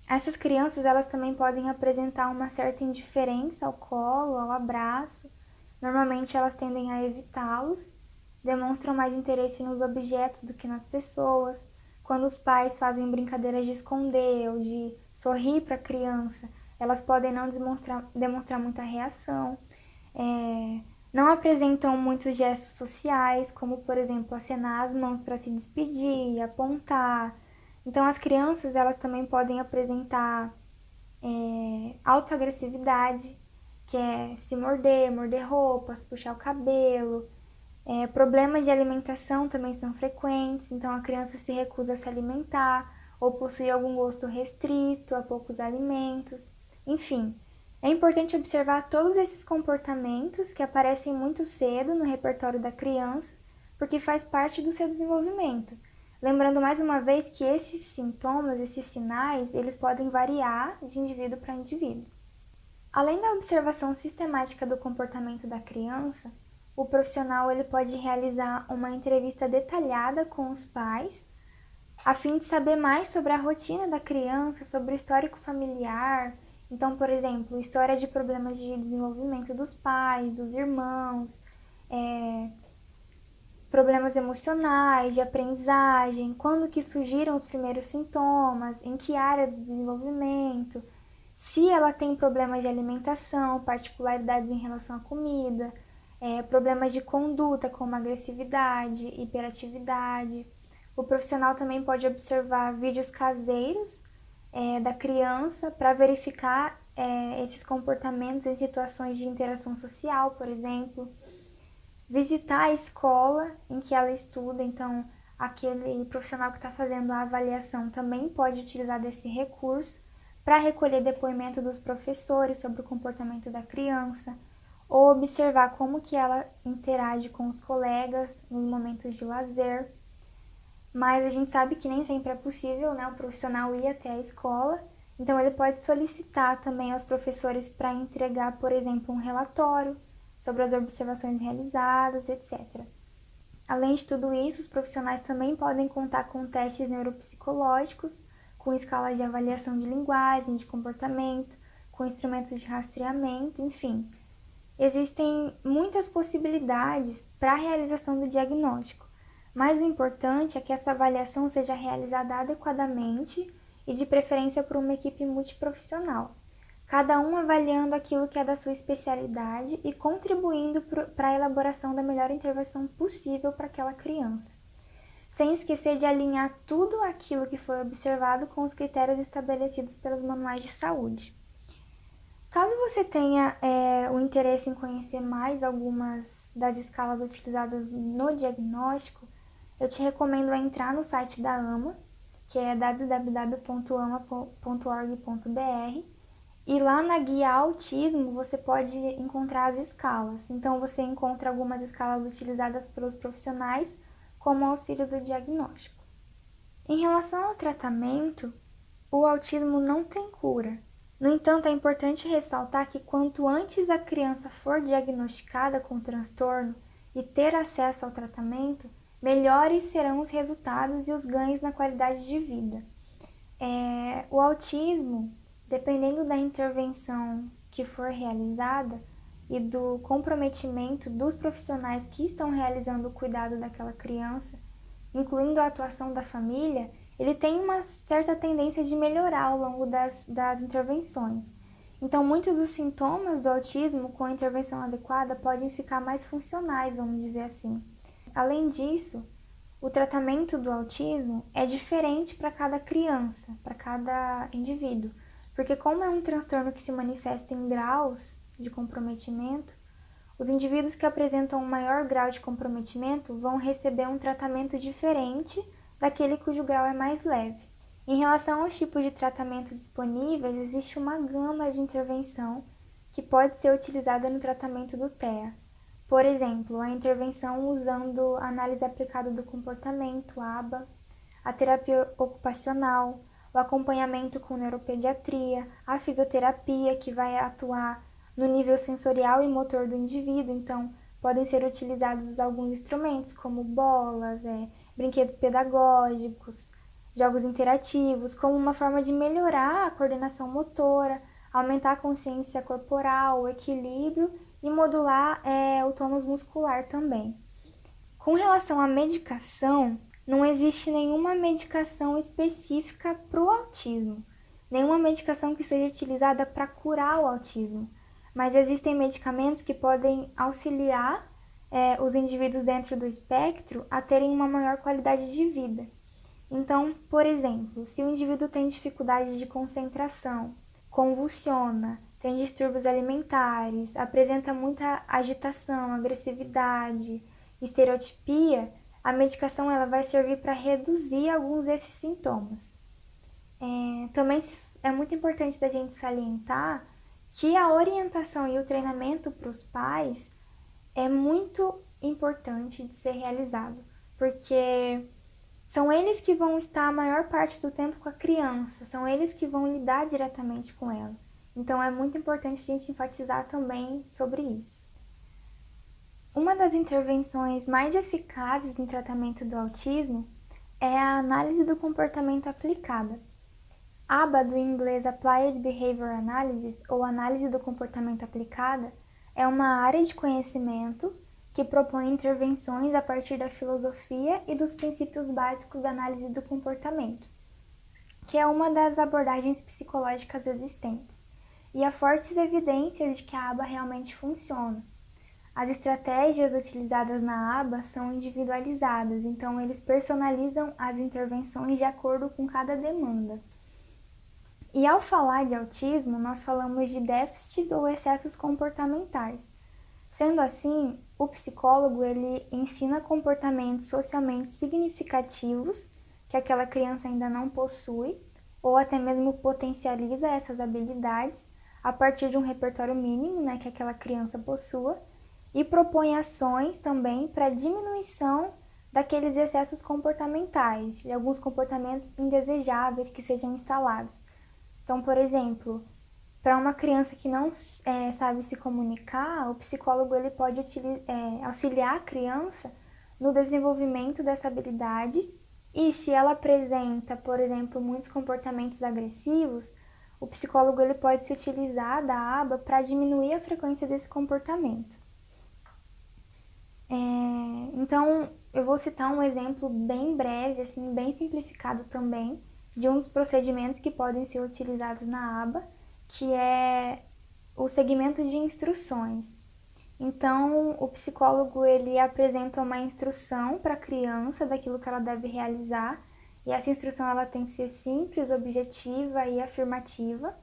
Essas crianças elas também podem apresentar uma certa indiferença ao colo, ao abraço. Normalmente elas tendem a evitá-los, demonstram mais interesse nos objetos do que nas pessoas. Quando os pais fazem brincadeiras de esconder ou de sorrir para a criança, elas podem não demonstrar muita reação. Não apresentam muitos gestos sociais, como, por exemplo, acenar as mãos para se despedir, apontar. Então, as crianças elas também podem apresentar autoagressividade, que é se morder roupas, puxar o cabelo. Problemas de alimentação também são frequentes, então a criança se recusa a se alimentar ou possui algum gosto restrito a poucos alimentos. Enfim, é importante observar todos esses comportamentos que aparecem muito cedo no repertório da criança, porque faz parte do seu desenvolvimento. Lembrando mais uma vez que esses sintomas, esses sinais, eles podem variar de indivíduo para indivíduo. Além da observação sistemática do comportamento da criança, o profissional ele pode realizar uma entrevista detalhada com os pais, a fim de saber mais sobre a rotina da criança, sobre o histórico familiar. Então, por exemplo, história de problemas de desenvolvimento dos pais, dos irmãos, problemas emocionais, de aprendizagem, quando que surgiram os primeiros sintomas, em que área do desenvolvimento, se ela tem problemas de alimentação, particularidades em relação à comida, problemas de conduta como agressividade, hiperatividade. O profissional também pode observar vídeos caseiros da criança para verificar esses comportamentos em situações de interação social, por exemplo. Visitar a escola em que ela estuda, então aquele profissional que está fazendo a avaliação também pode utilizar desse recurso para recolher depoimento dos professores sobre o comportamento da criança, ou observar como que ela interage com os colegas nos momentos de lazer. Mas a gente sabe que nem sempre é possível, o profissional ir até a escola, então ele pode solicitar também aos professores para entregar, por exemplo, um relatório sobre as observações realizadas, etc. Além de tudo isso, os profissionais também podem contar com testes neuropsicológicos, com escalas de avaliação de linguagem, de comportamento, com instrumentos de rastreamento, enfim. Existem muitas possibilidades para a realização do diagnóstico, mas o importante é que essa avaliação seja realizada adequadamente e de preferência por uma equipe multiprofissional, cada um avaliando aquilo que é da sua especialidade e contribuindo para a elaboração da melhor intervenção possível para aquela criança, sem esquecer de alinhar tudo aquilo que foi observado com os critérios estabelecidos pelos manuais de saúde. Caso você tenha o interesse em conhecer mais algumas das escalas utilizadas no diagnóstico, eu te recomendo entrar no site da AMA, que é www.ama.org.br, e lá na guia Autismo você pode encontrar as escalas. Então você encontra algumas escalas utilizadas pelos profissionais como auxílio do diagnóstico. Em relação ao tratamento, o autismo não tem cura. No entanto, é importante ressaltar que quanto antes a criança for diagnosticada com o transtorno e ter acesso ao tratamento, melhores serão os resultados e os ganhos na qualidade de vida. O autismo, dependendo da intervenção que for realizada e do comprometimento dos profissionais que estão realizando o cuidado daquela criança, incluindo a atuação da família, ele tem uma certa tendência de melhorar ao longo das intervenções. Então, muitos dos sintomas do autismo com a intervenção adequada podem ficar mais funcionais, vamos dizer assim. Além disso, o tratamento do autismo é diferente para cada criança, para cada indivíduo, porque como é um transtorno que se manifesta em graus de comprometimento, os indivíduos que apresentam um maior grau de comprometimento vão receber um tratamento diferente daquele cujo grau é mais leve. Em relação aos tipos de tratamento disponíveis, existe uma gama de intervenção que pode ser utilizada no tratamento do TEA. Por exemplo, a intervenção usando a análise aplicada do comportamento, ABA, a terapia ocupacional, o acompanhamento com neuropediatria, a fisioterapia, que vai atuar no nível sensorial e motor do indivíduo, então podem ser utilizados alguns instrumentos como bolas, brinquedos pedagógicos, jogos interativos, como uma forma de melhorar a coordenação motora, aumentar a consciência corporal, o equilíbrio e modular o tônus muscular também. Com relação à medicação, não existe nenhuma medicação específica para o autismo, nenhuma medicação que seja utilizada para curar o autismo, mas existem medicamentos que podem auxiliar os indivíduos dentro do espectro a terem uma maior qualidade de vida. Então, por exemplo, se o indivíduo tem dificuldade de concentração, convulsiona, tem distúrbios alimentares, apresenta muita agitação, agressividade, estereotipia, a medicação ela vai servir para reduzir alguns desses sintomas. Também é muito importante da gente salientar que a orientação e o treinamento para os pais é muito importante de ser realizado, porque são eles que vão estar a maior parte do tempo com a criança, são eles que vão lidar diretamente com ela. Então é muito importante a gente enfatizar também sobre isso. Uma das intervenções mais eficazes no tratamento do autismo é a análise do comportamento aplicada. ABA, do inglês Applied Behavior Analysis, ou análise do comportamento aplicada, é uma área de conhecimento que propõe intervenções a partir da filosofia e dos princípios básicos da análise do comportamento, que é uma das abordagens psicológicas existentes, e há fortes evidências de que a ABA realmente funciona. As estratégias utilizadas na ABA são individualizadas, então eles personalizam as intervenções de acordo com cada demanda. E ao falar de autismo, nós falamos de déficits ou excessos comportamentais. Sendo assim, o psicólogo ele ensina comportamentos socialmente significativos que aquela criança ainda não possui, ou até mesmo potencializa essas habilidades a partir de um repertório mínimo, que aquela criança possua, e propõe ações também para diminuição daqueles excessos comportamentais, de alguns comportamentos indesejáveis que sejam instalados. Então, por exemplo, para uma criança que não sabe se comunicar, o psicólogo ele pode auxiliar a criança no desenvolvimento dessa habilidade e se ela apresenta, por exemplo, muitos comportamentos agressivos, o psicólogo ele pode se utilizar da aba para diminuir a frequência desse comportamento. Então, eu vou citar um exemplo bem breve, assim, bem simplificado também, de um dos procedimentos que podem ser utilizados na aba, que é o segmento de instruções. Então, o psicólogo ele apresenta uma instrução para a criança daquilo que ela deve realizar, e essa instrução ela tem que ser simples, objetiva e afirmativa.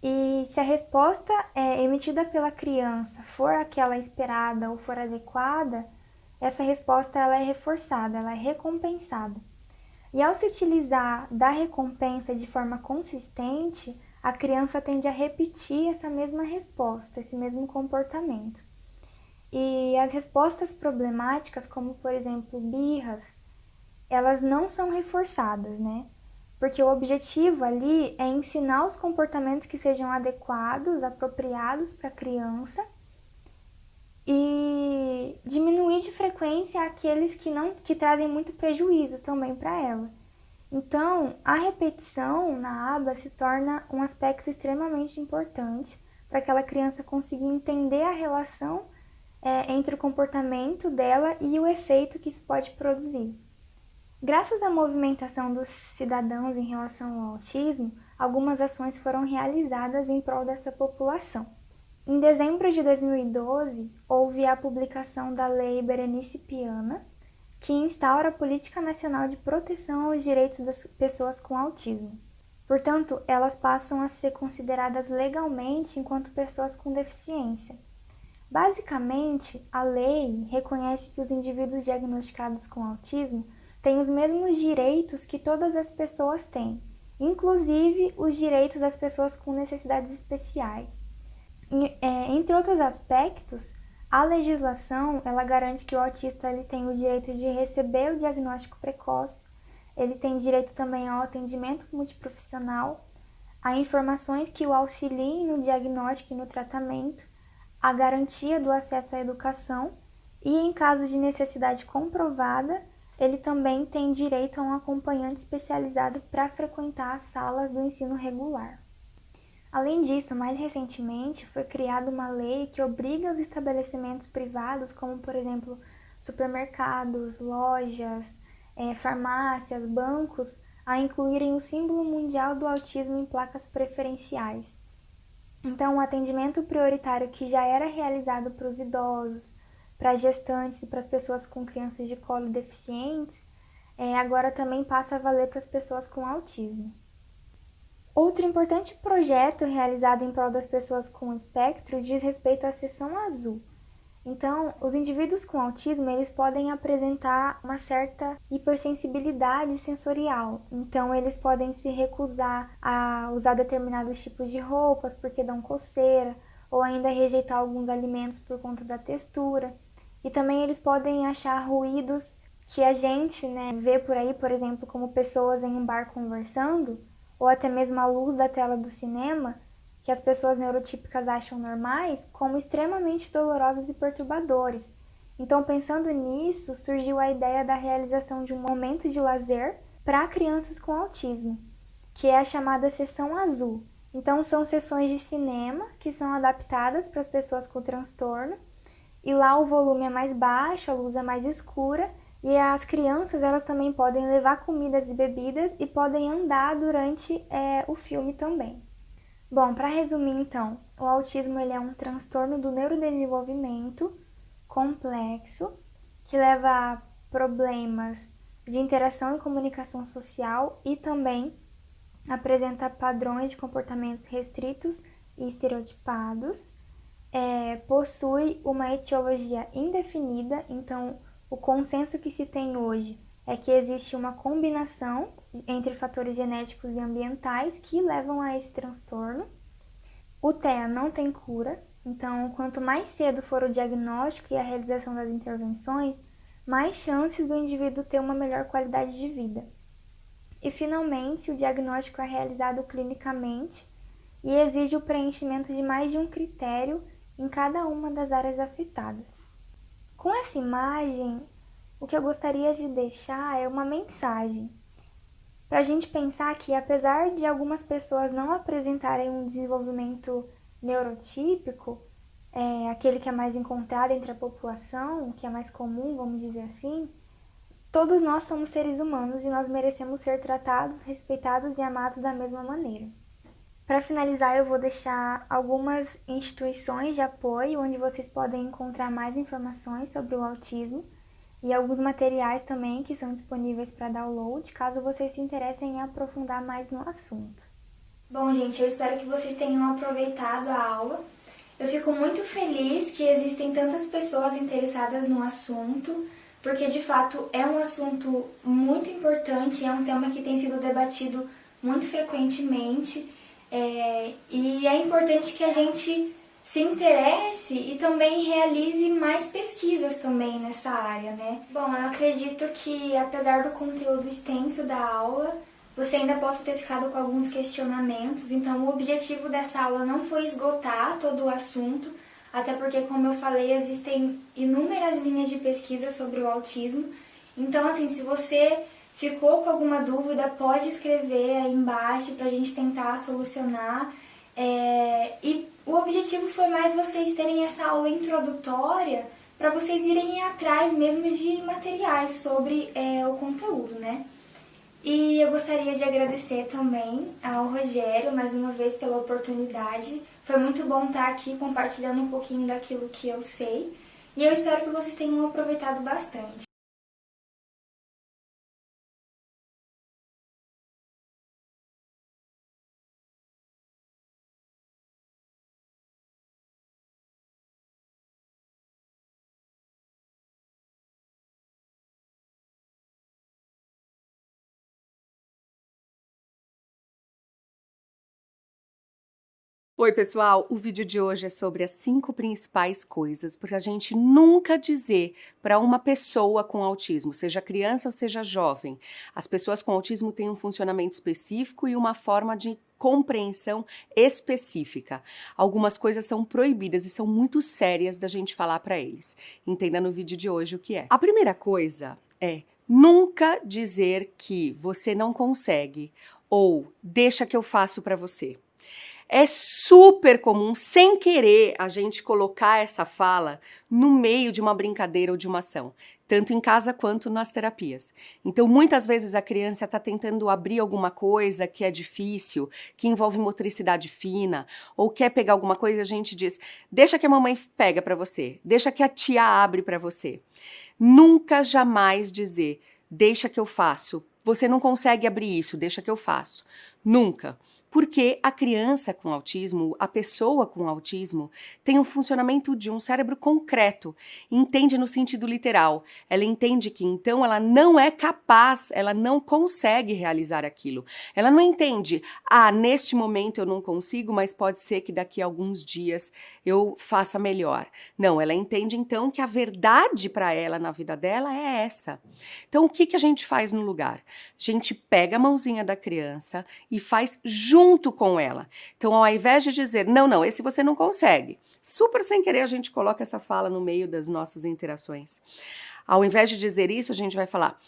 E se a resposta emitida pela criança for aquela esperada ou for adequada, essa resposta ela é reforçada, ela é recompensada. E ao se utilizar da recompensa de forma consistente, a criança tende a repetir essa mesma resposta, esse mesmo comportamento. E as respostas problemáticas, como por exemplo birras, elas não são reforçadas, né? Porque o objetivo ali é ensinar os comportamentos que sejam adequados, apropriados para a criança e diminuir de frequência aqueles que trazem muito prejuízo também para ela. Então, a repetição na aba se torna um aspecto extremamente importante para aquela criança conseguir entender a relação entre o comportamento dela e o efeito que isso pode produzir. Graças à movimentação dos cidadãos em relação ao autismo, algumas ações foram realizadas em prol dessa população. Em dezembro de 2012, houve a publicação da Lei Berenice Piana, que instaura a Política Nacional de Proteção aos Direitos das Pessoas com Autismo. Portanto, elas passam a ser consideradas legalmente enquanto pessoas com deficiência. Basicamente, a lei reconhece que os indivíduos diagnosticados com autismo têm os mesmos direitos que todas as pessoas têm, inclusive os direitos das pessoas com necessidades especiais. Entre outros aspectos, a legislação ela garante que o autista ele tem o direito de receber o diagnóstico precoce, ele tem direito também ao atendimento multiprofissional, a informações que o auxiliem no diagnóstico e no tratamento, a garantia do acesso à educação e, em caso de necessidade comprovada, ele também tem direito a um acompanhante especializado para frequentar as salas do ensino regular. Além disso, mais recentemente, foi criada uma lei que obriga os estabelecimentos privados, como por exemplo supermercados, lojas, farmácias, bancos, a incluírem o símbolo mundial do autismo em placas preferenciais. Então, o atendimento prioritário que já era realizado para os idosos, para gestantes e para as pessoas com crianças de colo deficientes, agora também passa a valer para as pessoas com autismo. Outro importante projeto realizado em prol das pessoas com espectro diz respeito à seção azul. Então, os indivíduos com autismo eles podem apresentar uma certa hipersensibilidade sensorial. Então, eles podem se recusar a usar determinados tipos de roupas porque dão coceira, ou ainda rejeitar alguns alimentos por conta da textura. E também eles podem achar ruídos que a gente vê por aí, por exemplo, como pessoas em um bar conversando, ou até mesmo a luz da tela do cinema, que as pessoas neurotípicas acham normais, como extremamente dolorosos e perturbadores. Então, pensando nisso, surgiu a ideia da realização de um momento de lazer para crianças com autismo, que é a chamada Sessão Azul. Então, são sessões de cinema que são adaptadas para as pessoas com transtorno, e lá o volume é mais baixo, a luz é mais escura, e as crianças elas também podem levar comidas e bebidas e podem andar durante o filme também. Bom, para resumir então, o autismo ele é um transtorno do neurodesenvolvimento complexo que leva a problemas de interação e comunicação social e também apresenta padrões de comportamentos restritos e estereotipados, possui uma etiologia indefinida, então o consenso que se tem hoje é que existe uma combinação entre fatores genéticos e ambientais que levam a esse transtorno. O TEA não tem cura, então quanto mais cedo for o diagnóstico e a realização das intervenções, mais chances do indivíduo ter uma melhor qualidade de vida. E finalmente, o diagnóstico é realizado clinicamente e exige o preenchimento de mais de um critério em cada uma das áreas afetadas. Com essa imagem, o que eu gostaria de deixar é uma mensagem para a gente pensar que, apesar de algumas pessoas não apresentarem um desenvolvimento neurotípico, aquele que é mais encontrado entre a população, que é mais comum, vamos dizer assim, todos nós somos seres humanos e nós merecemos ser tratados, respeitados e amados da mesma maneira. Para finalizar, eu vou deixar algumas instituições de apoio onde vocês podem encontrar mais informações sobre o autismo e alguns materiais também que são disponíveis para download, caso vocês se interessem em aprofundar mais no assunto. Bom, gente, eu espero que vocês tenham aproveitado a aula. Eu fico muito feliz que existem tantas pessoas interessadas no assunto, porque de fato é um assunto muito importante, é um tema que tem sido debatido muito frequentemente. E é importante que a gente se interesse e também realize mais pesquisas também nessa área, né? Bom, eu acredito que apesar do conteúdo extenso da aula, você ainda possa ter ficado com alguns questionamentos, então o objetivo dessa aula não foi esgotar todo o assunto, até porque, como eu falei, existem inúmeras linhas de pesquisa sobre o autismo. Então, assim, se você ficou com alguma dúvida, pode escrever aí embaixo para a gente tentar solucionar. E o objetivo foi mais vocês terem essa aula introdutória para vocês irem atrás mesmo de materiais sobre o conteúdo, né? E eu gostaria de agradecer também ao Rogério, mais uma vez, pela oportunidade. Foi muito bom estar aqui compartilhando um pouquinho daquilo que eu sei. E eu espero que vocês tenham aproveitado bastante. Oi, pessoal! O vídeo de hoje é sobre as 5 principais coisas para a gente nunca dizer para uma pessoa com autismo, seja criança ou seja jovem. As pessoas com autismo têm um funcionamento específico e uma forma de compreensão específica. Algumas coisas são proibidas e são muito sérias da gente falar para eles. Entenda no vídeo de hoje o que é. A primeira coisa é nunca dizer que você não consegue ou deixa que eu faço para você. É super comum, sem querer, a gente colocar essa fala no meio de uma brincadeira ou de uma ação, tanto em casa quanto nas terapias. Então, muitas vezes a criança está tentando abrir alguma coisa que é difícil, que envolve motricidade fina, ou quer pegar alguma coisa, a gente diz, deixa que a mamãe pega para você, deixa que a tia abre para você. Nunca, jamais dizer, deixa que eu faço, você não consegue abrir isso, deixa que eu faço. Nunca. Porque a criança com autismo, a pessoa com autismo, tem um funcionamento de um cérebro concreto, entende no sentido literal. Ela entende que então ela não é capaz, ela não consegue realizar aquilo. Ela não entende, neste momento eu não consigo, mas pode ser que daqui a alguns dias eu faça melhor. Não, ela entende então que a verdade para ela na vida dela é essa. Então o que a gente faz no lugar? A gente pega a mãozinha da criança e faz junto com ela. Então, ao invés de dizer, não, esse você não consegue, super sem querer a gente coloca essa fala no meio das nossas interações. Ao invés de dizer isso, a gente vai falar,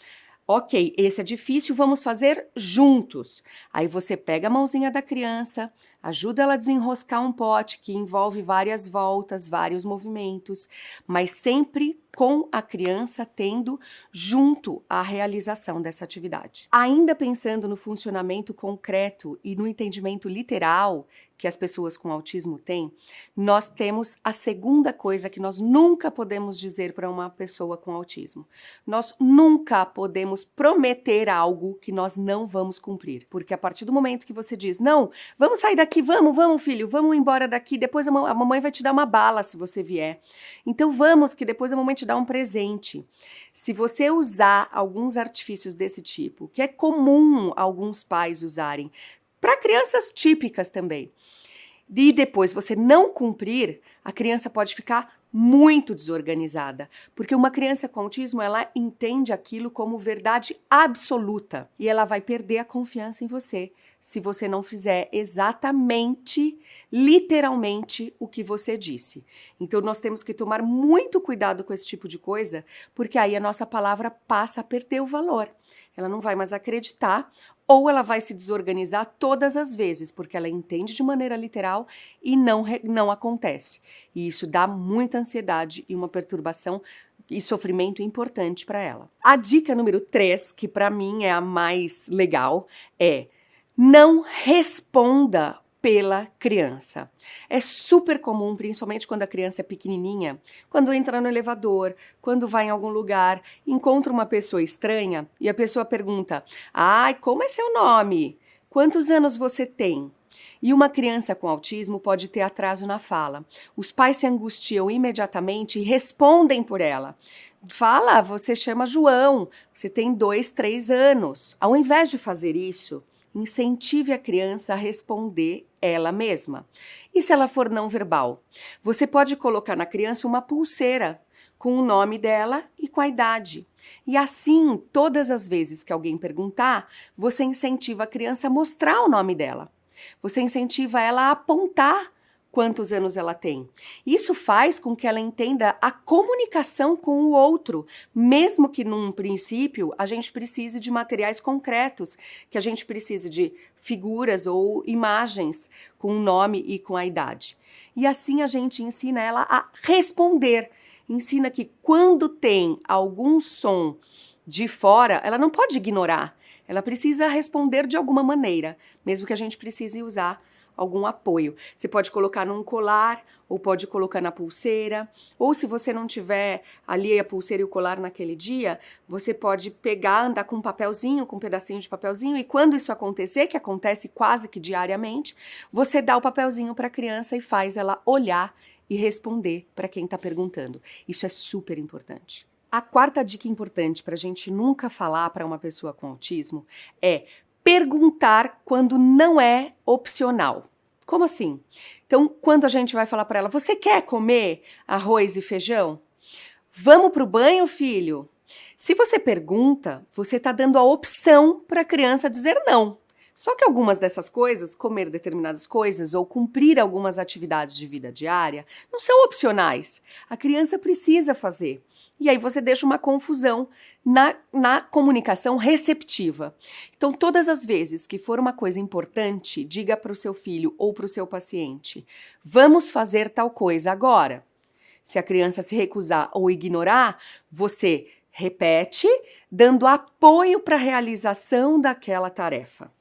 ok, esse é difícil, vamos fazer juntos. Aí você pega a mãozinha da criança, ajuda ela a desenroscar um pote que envolve várias voltas, vários movimentos, mas sempre com a criança tendo junto a realização dessa atividade. Ainda pensando no funcionamento concreto e no entendimento literal que as pessoas com autismo têm, nós temos a segunda coisa que nós nunca podemos dizer para uma pessoa com autismo. Nós nunca podemos prometer algo que nós não vamos cumprir. Porque a partir do momento que você diz, não, vamos sair daqui, vamos filho, vamos embora daqui, depois a mamãe vai te dar uma bala se você vier. Então vamos, que depois a mamãe te dá um presente. Se você usar alguns artifícios desse tipo, que é comum alguns pais usarem, para crianças típicas também, e depois você não cumprir, a criança pode ficar muito desorganizada, porque uma criança com autismo, ela entende aquilo como verdade absoluta e ela vai perder a confiança em você se você não fizer exatamente, literalmente, o que você disse. Então, nós temos que tomar muito cuidado com esse tipo de coisa, porque aí a nossa palavra passa a perder o valor. Ela não vai mais acreditar, ou ela vai se desorganizar todas as vezes, porque ela entende de maneira literal e não acontece. E isso dá muita ansiedade e uma perturbação e sofrimento importante para ela. A dica número 3, que para mim é a mais legal, é: não responda pela criança. É super comum, principalmente quando a criança é pequenininha, quando entra no elevador, quando vai em algum lugar, encontra uma pessoa estranha e a pessoa pergunta: "Ai, como é seu nome? Quantos anos você tem?" E uma criança com autismo pode ter atraso na fala. Os pais se angustiam imediatamente e respondem por ela. Fala, você chama João, você tem 2, 3 anos. Ao invés de fazer isso, incentive a criança a responder ela mesma. E se ela for não verbal? Você pode colocar na criança uma pulseira com o nome dela e com a idade. E assim, todas as vezes que alguém perguntar, você incentiva a criança a mostrar o nome dela. Você incentiva ela a apontar quantos anos ela tem. Isso faz com que ela entenda a comunicação com o outro, mesmo que num princípio a gente precise de materiais concretos, que a gente precise de figuras ou imagens com o nome e com a idade. E assim a gente ensina ela a responder, ensina que quando tem algum som de fora, ela não pode ignorar, ela precisa responder de alguma maneira, mesmo que a gente precise usar algum apoio. Você pode colocar num colar, ou pode colocar na pulseira, ou se você não tiver ali a pulseira e o colar naquele dia, você pode pegar, andar com um papelzinho, com um pedacinho de papelzinho, e quando isso acontecer, que acontece quase que diariamente, você dá o papelzinho para a criança e faz ela olhar e responder para quem está perguntando. Isso é super importante. A quarta dica importante para a gente nunca falar para uma pessoa com autismo é perguntar quando não é opcional. Como assim? Então, quando a gente vai falar para ela: você quer comer arroz e feijão? Vamos para o banho, filho? Se você pergunta, você está dando a opção para a criança dizer não. Só que algumas dessas coisas, comer determinadas coisas ou cumprir algumas atividades de vida diária, não são opcionais. A criança precisa fazer. E aí você deixa uma confusão na comunicação receptiva. Então, todas as vezes que for uma coisa importante, diga para o seu filho ou para o seu paciente: vamos fazer tal coisa agora. Se a criança se recusar ou ignorar, você repete, dando apoio para a realização daquela tarefa.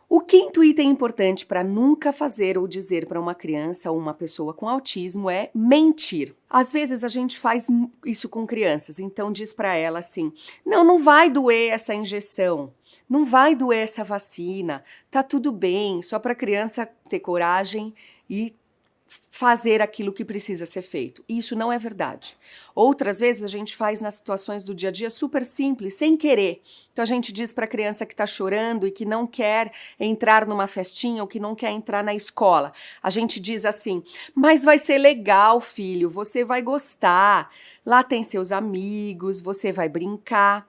O quinto item importante para nunca fazer ou dizer para uma criança ou uma pessoa com autismo é mentir. Às vezes a gente faz isso com crianças, então diz para ela assim: não vai doer essa injeção, não vai doer essa vacina, tá tudo bem, só para a criança ter coragem e fazer aquilo que precisa ser feito. Isso não é verdade. Outras vezes a gente faz nas situações do dia a dia super simples, sem querer. Então a gente diz para a criança que está chorando e que não quer entrar numa festinha ou que não quer entrar na escola. A gente diz assim: mas vai ser legal, filho, você vai gostar. Lá tem seus amigos, você vai brincar.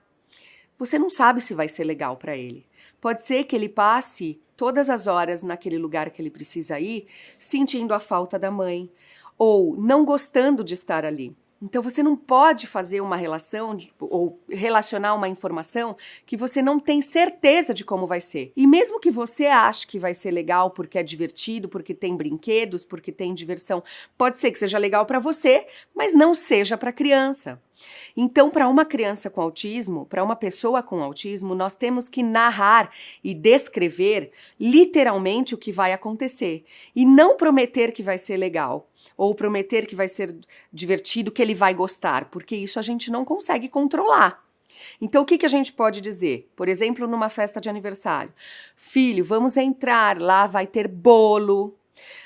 Você não sabe se vai ser legal para ele. Pode ser que ele passe todas as horas naquele lugar que ele precisa ir, sentindo a falta da mãe, ou não gostando de estar ali. Então você não pode fazer uma relação ou relacionar uma informação que você não tem certeza de como vai ser. E mesmo que você ache que vai ser legal porque é divertido, porque tem brinquedos, porque tem diversão, pode ser que seja legal para você, mas não seja para a criança. Então, para uma criança com autismo, para uma pessoa com autismo, nós temos que narrar e descrever literalmente o que vai acontecer e não prometer que vai ser legal ou prometer que vai ser divertido, que ele vai gostar, porque isso a gente não consegue controlar. Então, o que a gente pode dizer? Por exemplo, numa festa de aniversário: filho, vamos entrar, lá vai ter bolo.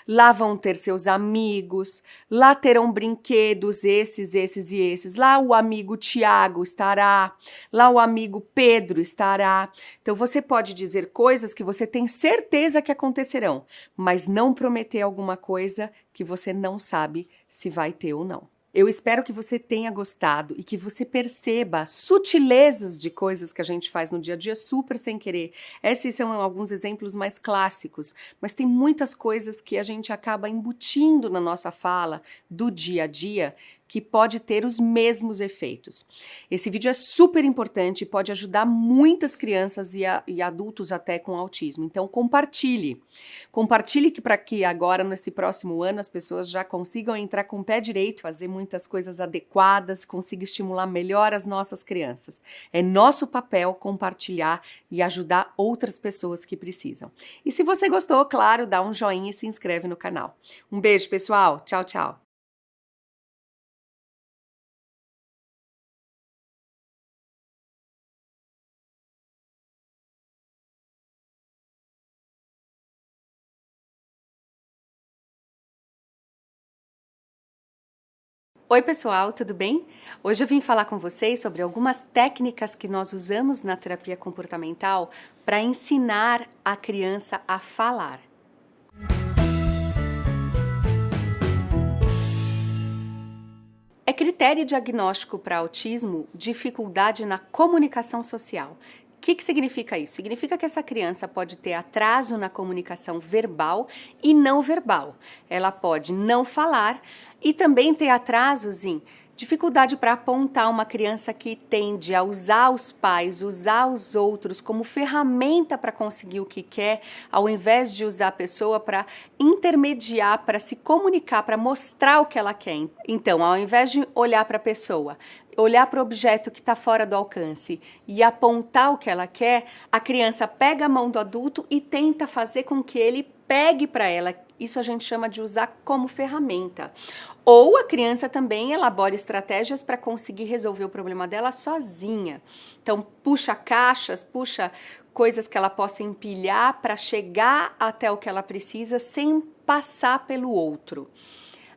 Lá vão ter seus amigos, lá terão brinquedos esses e esses. Lá o amigo Tiago estará, lá o amigo Pedro estará. Então você pode dizer coisas que você tem certeza que acontecerão, mas não prometer alguma coisa que você não sabe se vai ter ou não. Eu espero que você tenha gostado e que você perceba sutilezas de coisas que a gente faz no dia a dia super sem querer. Esses são alguns exemplos mais clássicos, mas tem muitas coisas que a gente acaba embutindo na nossa fala do dia a dia que pode ter os mesmos efeitos. Esse vídeo é super importante e pode ajudar muitas crianças e adultos até com autismo. Então compartilhe. Compartilhe para que agora, nesse próximo ano, as pessoas já consigam entrar com o pé direito, fazer muitas coisas adequadas, consiga estimular melhor as nossas crianças. É nosso papel compartilhar e ajudar outras pessoas que precisam. E se você gostou, claro, dá um joinha e se inscreve no canal. Um beijo, pessoal. Tchau, tchau. Oi pessoal, tudo bem? Hoje eu vim falar com vocês sobre algumas técnicas que nós usamos na terapia comportamental para ensinar a criança a falar. É critério diagnóstico para autismo dificuldade na comunicação social. O que significa isso? Significa que essa criança pode ter atraso na comunicação verbal e não verbal. Ela pode não falar e também ter atrasos em dificuldade para apontar uma criança que tende a usar os pais, usar os outros como ferramenta para conseguir o que quer, ao invés de usar a pessoa para intermediar, para se comunicar, para mostrar o que ela quer. Então, ao invés de olhar para a pessoa, olhar para o objeto que está fora do alcance e apontar o que ela quer, a criança pega a mão do adulto e tenta fazer com que ele pegue para ela. Isso a gente chama de usar como ferramenta. Ou a criança também elabora estratégias para conseguir resolver o problema dela sozinha. Então, puxa caixas, puxa coisas que ela possa empilhar para chegar até o que ela precisa sem passar pelo outro.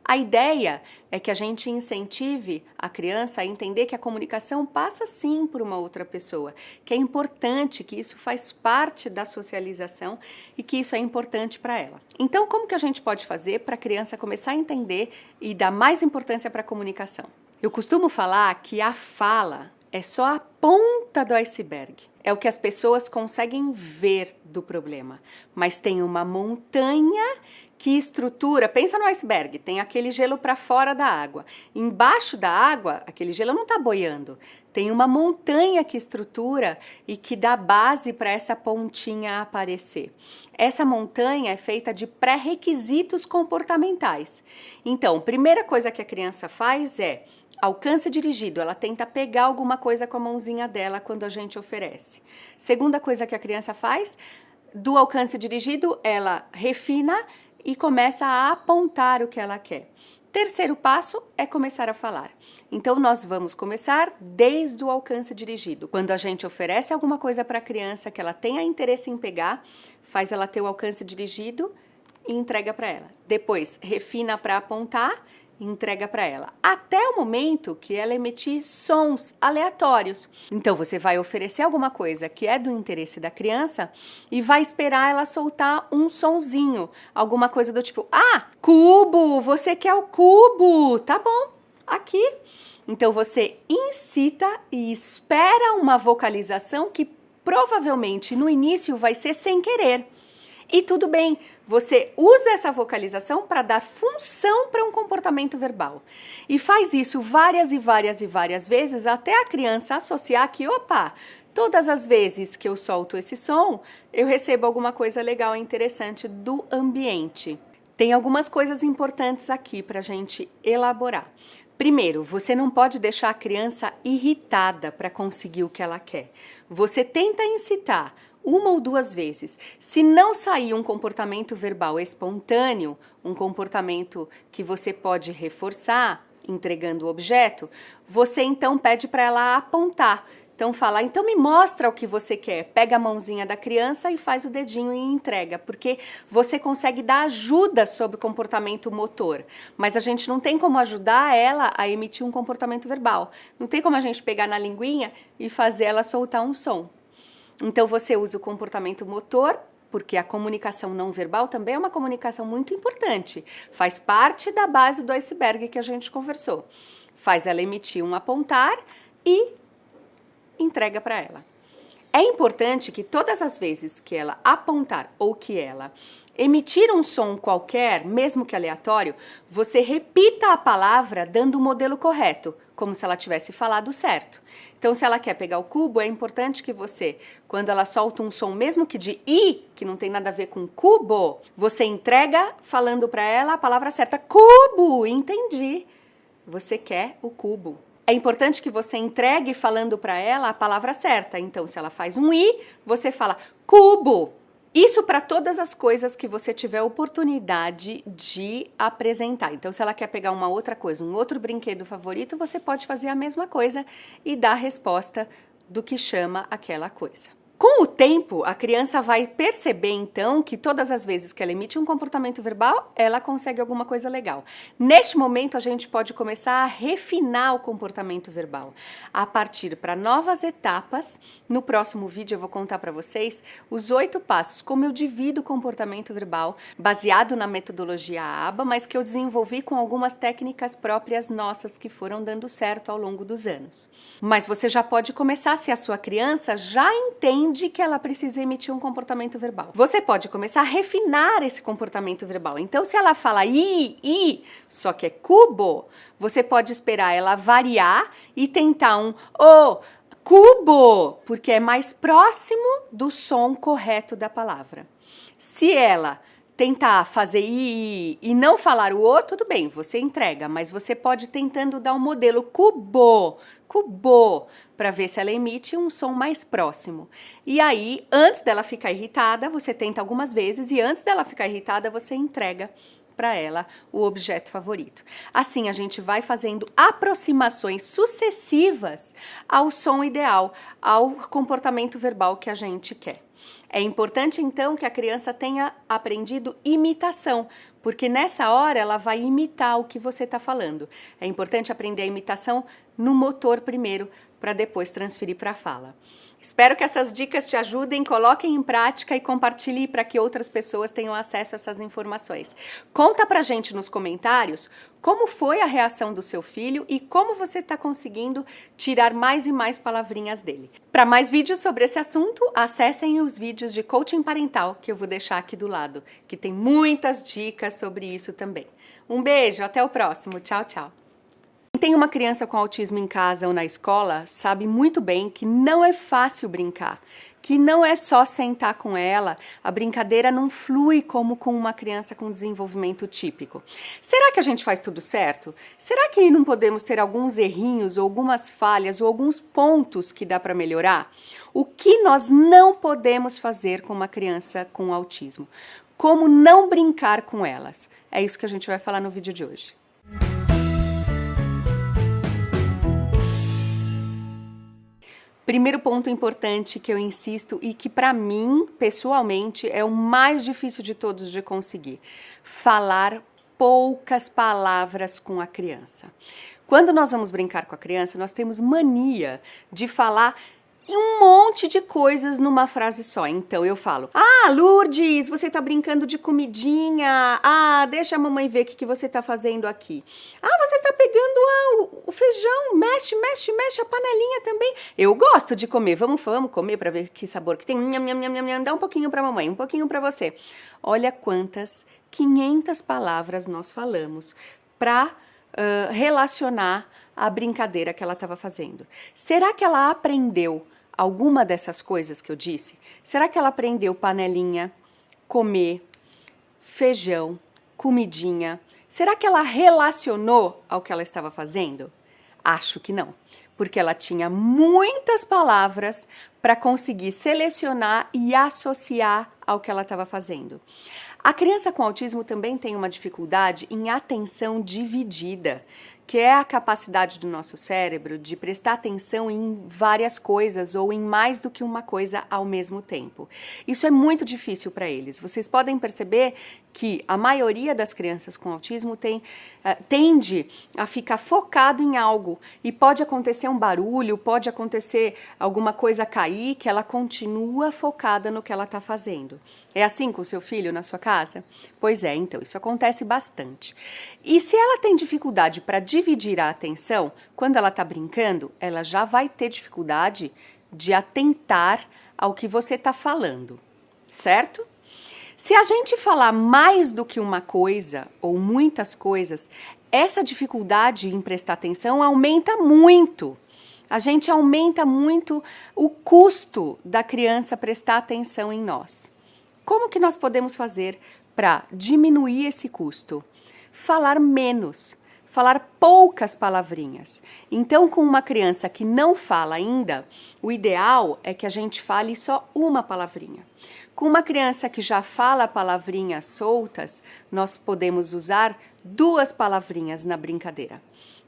A ideia é que a gente incentive a criança a entender que a comunicação passa sim por uma outra pessoa, que é importante, que isso faz parte da socialização e que isso é importante para ela. Então, como que a gente pode fazer para a criança começar a entender e dar mais importância para a comunicação? Eu costumo falar que a fala é só a ponta do iceberg. É o que as pessoas conseguem ver do problema, mas tem uma montanha que estrutura, pensa no iceberg, tem aquele gelo para fora da água. Embaixo da água, aquele gelo não está boiando. Tem uma montanha que estrutura e que dá base para essa pontinha aparecer. Essa montanha é feita de pré-requisitos comportamentais. Então, primeira coisa que a criança faz é alcance dirigido, ela tenta pegar alguma coisa com a mãozinha dela quando a gente oferece. Segunda coisa que a criança faz, do alcance dirigido, ela refina e começa a apontar o que ela quer. Terceiro passo é começar a falar. Então, nós vamos começar desde o alcance dirigido. Quando a gente oferece alguma coisa para a criança que ela tenha interesse em pegar, faz ela ter o alcance dirigido e entrega para ela. Depois, refina para apontar e entrega para ela, até o momento que ela emitir sons aleatórios. Então, você vai oferecer alguma coisa que é do interesse da criança e vai esperar ela soltar um sonzinho, alguma coisa do tipo, cubo, você quer o cubo, tá bom, aqui. Então, você incita e espera uma vocalização que provavelmente no início vai ser sem querer. E tudo bem, você usa essa vocalização para dar função para um comportamento verbal. E faz isso várias e várias e várias vezes até a criança associar que, opa, todas as vezes que eu solto esse som, eu recebo alguma coisa legal e interessante do ambiente. Tem algumas coisas importantes aqui para a gente elaborar. Primeiro, você não pode deixar a criança irritada para conseguir o que ela quer. Você tenta incitar uma ou duas vezes. Se não sair um comportamento verbal espontâneo, um comportamento que você pode reforçar, entregando o objeto, você então pede para ela apontar. Então fala, então me mostra o que você quer. Pega a mãozinha da criança e faz o dedinho e entrega, porque você consegue dar ajuda sobre o comportamento motor, mas a gente não tem como ajudar ela a emitir um comportamento verbal. Não tem como a gente pegar na linguinha e fazer ela soltar um som. Então, você usa o comportamento motor porque a comunicação não verbal também é uma comunicação muito importante. Faz parte da base do iceberg que a gente conversou. Faz ela emitir um apontar e entrega para ela. É importante que todas as vezes que ela apontar ou que ela emitir um som qualquer, mesmo que aleatório, você repita a palavra dando o modelo correto, como se ela tivesse falado certo. Então, se ela quer pegar o cubo, é importante que você, quando ela solta um som, mesmo que de i, que não tem nada a ver com cubo, você entrega falando para ela a palavra certa. Cubo! Entendi. Você quer o cubo. É importante que você entregue falando para ela a palavra certa. Então, se ela faz um i, você fala cubo. Isso para todas as coisas que você tiver oportunidade de apresentar. Então, se ela quer pegar uma outra coisa, um outro brinquedo favorito, você pode fazer a mesma coisa e dar a resposta do que chama aquela coisa. Com o tempo, a criança vai perceber, então, que todas as vezes que ela emite um comportamento verbal, ela consegue alguma coisa legal. Neste momento, a gente pode começar a refinar o comportamento verbal, a partir para novas etapas. No próximo vídeo, eu vou contar para vocês os 8 passos, como eu divido o comportamento verbal, baseado na metodologia ABA, mas que eu desenvolvi com algumas técnicas próprias nossas que foram dando certo ao longo dos anos. Mas você já pode começar se a sua criança já entende que ela precisa emitir um comportamento verbal. Você pode começar a refinar esse comportamento verbal. Então, se ela fala i, só que é cubo, você pode esperar ela variar e tentar um o, cubo, porque é mais próximo do som correto da palavra. Se ela tentar fazer i e não falar o o, tudo bem, você entrega, mas você pode tentando dar um modelo cubo, para ver se ela emite um som mais próximo. E aí, antes dela ficar irritada, você tenta algumas vezes e antes dela ficar irritada, você entrega para ela o objeto favorito. Assim, a gente vai fazendo aproximações sucessivas ao som ideal, ao comportamento verbal que a gente quer. É importante, então, que a criança tenha aprendido imitação, porque nessa hora ela vai imitar o que você está falando. É importante aprender a imitação no motor primeiro, para depois transferir para a fala. Espero que essas dicas te ajudem, coloquem em prática e compartilhem para que outras pessoas tenham acesso a essas informações. Conta pra gente nos comentários como foi a reação do seu filho e como você está conseguindo tirar mais e mais palavrinhas dele. Para mais vídeos sobre esse assunto, acessem os vídeos de coaching parental que eu vou deixar aqui do lado, que tem muitas dicas sobre isso também. Um beijo, até o próximo. Tchau, tchau. Quem tem uma criança com autismo em casa ou na escola sabe muito bem que não é fácil brincar, que não é só sentar com ela, a brincadeira não flui como com uma criança com desenvolvimento típico. Será que a gente faz tudo certo? Será que não podemos ter alguns errinhos ou algumas falhas ou alguns pontos que dá para melhorar? O que nós não podemos fazer com uma criança com autismo? Como não brincar com elas? É isso que a gente vai falar no vídeo de hoje. Primeiro ponto importante que eu insisto e que para mim, pessoalmente, é o mais difícil de todos de conseguir. Falar poucas palavras com a criança. Quando nós vamos brincar com a criança, nós temos mania de falar um monte de coisas numa frase só. Então eu falo: ah, Lourdes, você tá brincando de comidinha. Ah, deixa a mamãe ver o que você tá fazendo aqui. Ah, você tá pegando o feijão, mexe a panelinha também. Eu gosto de comer, vamos comer pra ver que sabor que tem. Dá um pouquinho pra mamãe, um pouquinho pra você. Olha quantas 500 palavras nós falamos pra relacionar a brincadeira que ela estava fazendo. Será que ela aprendeu alguma dessas coisas que eu disse? Será que ela aprendeu panelinha, comer, feijão, comidinha? Será que ela relacionou ao que ela estava fazendo? Acho que não, porque ela tinha muitas palavras para conseguir selecionar e associar ao que ela estava fazendo. A criança com autismo também tem uma dificuldade em atenção dividida. que é a capacidade do nosso cérebro de prestar atenção em várias coisas ou em mais do que uma coisa ao mesmo tempo. Isso é muito difícil para eles. Vocês podem perceber que a maioria das crianças com autismo tende a ficar focado em algo e pode acontecer um barulho, pode acontecer alguma coisa cair, que ela continua focada no que ela está fazendo. É assim com o seu filho na sua casa? Pois é, então, isso acontece bastante. E se ela tem dificuldade para dividir a atenção, quando ela está brincando, ela já vai ter dificuldade de atentar ao que você está falando, certo? Se a gente falar mais do que uma coisa ou muitas coisas, essa dificuldade em prestar atenção aumenta muito. A gente aumenta muito o custo da criança prestar atenção em nós. Como que nós podemos fazer para diminuir esse custo? Falar menos, falar poucas palavrinhas. Então, com uma criança que não fala ainda, o ideal é que a gente fale só uma palavrinha. Com uma criança que já fala palavrinhas soltas, nós podemos usar 2 palavrinhas na brincadeira.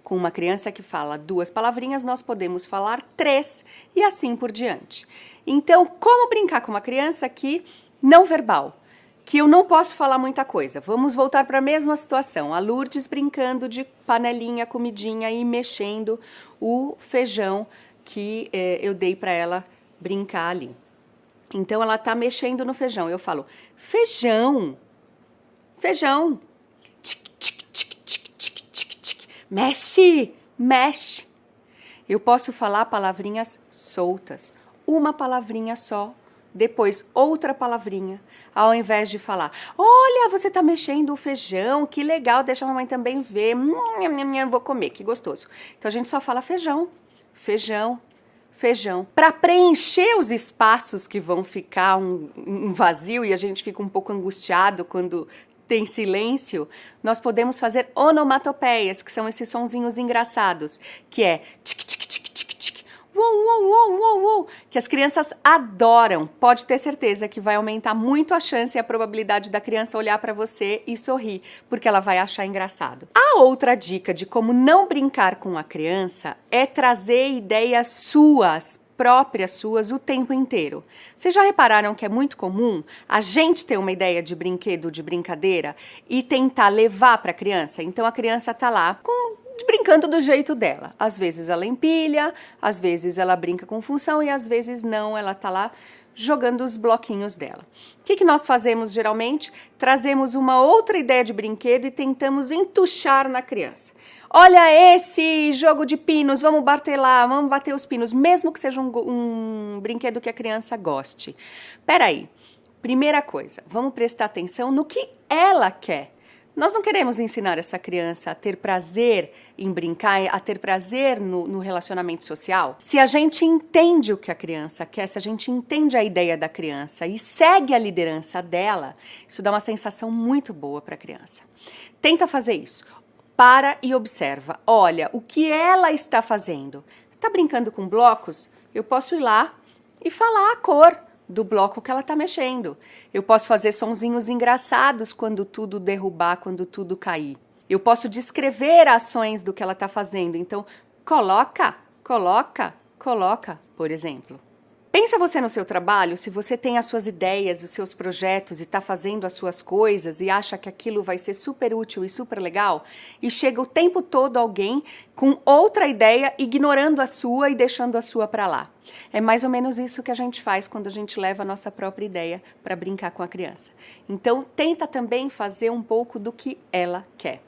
Com uma criança que fala 2 palavrinhas, nós podemos falar 3 e assim por diante. Então, como brincar com uma criança que não verbal? Que eu não posso falar muita coisa. Vamos voltar para a mesma situação. A Lourdes brincando de panelinha, comidinha e mexendo o feijão que eu dei para ela brincar ali. Então, ela está mexendo no feijão. Eu falo, feijão, feijão, tic, tic, tic, tic, tic, tic, tic. Mexe, mexe. Eu posso falar palavrinhas soltas, uma palavrinha só. Depois, outra palavrinha, ao invés de falar, olha, você tá mexendo o feijão, que legal, deixa a mamãe também ver, vou comer, que gostoso. Então, a gente só fala feijão, feijão, feijão. Para preencher os espaços que vão ficar um vazio e a gente fica um pouco angustiado quando tem silêncio, nós podemos fazer onomatopeias, que são esses sonzinhos engraçados, que é tic, tic, tic, tic, tic, uou, uou, uou, uou, uou, que as crianças adoram. Pode ter certeza que vai aumentar muito a chance e a probabilidade da criança olhar para você e sorrir, porque ela vai achar engraçado. A outra dica de como não brincar com a criança é trazer ideias suas, próprias suas, o tempo inteiro. Vocês já repararam que é muito comum a gente ter uma ideia de brinquedo, de brincadeira e tentar levar para a criança? Então a criança tá lá brincando do jeito dela. Às vezes ela empilha, às vezes ela brinca com função e às vezes não, ela tá lá jogando os bloquinhos dela. O que nós fazemos geralmente? Trazemos uma outra ideia de brinquedo e tentamos entuchar na criança. Olha esse jogo de pinos, vamos bater lá, vamos bater os pinos, mesmo que seja um brinquedo que a criança goste. Peraí, primeira coisa, vamos prestar atenção no que ela quer. Nós não queremos ensinar essa criança a ter prazer em brincar, a ter prazer no relacionamento social. Se a gente entende o que a criança quer, se a gente entende a ideia da criança e segue a liderança dela, isso dá uma sensação muito boa para a criança. Tenta fazer isso. Para e observa. Olha, o que ela está fazendo? Está brincando com blocos? Eu posso ir lá e falar a cor do bloco que ela está mexendo. Eu posso fazer sonzinhos engraçados quando tudo derrubar, quando tudo cair. Eu posso descrever ações do que ela está fazendo. Então, coloca, coloca, coloca, por exemplo. Pensa você no seu trabalho, se você tem as suas ideias, os seus projetos e está fazendo as suas coisas e acha que aquilo vai ser super útil e super legal e chega o tempo todo alguém com outra ideia, ignorando a sua e deixando a sua para lá. É mais ou menos isso que a gente faz quando a gente leva a nossa própria ideia para brincar com a criança. Então, tenta também fazer um pouco do que ela quer.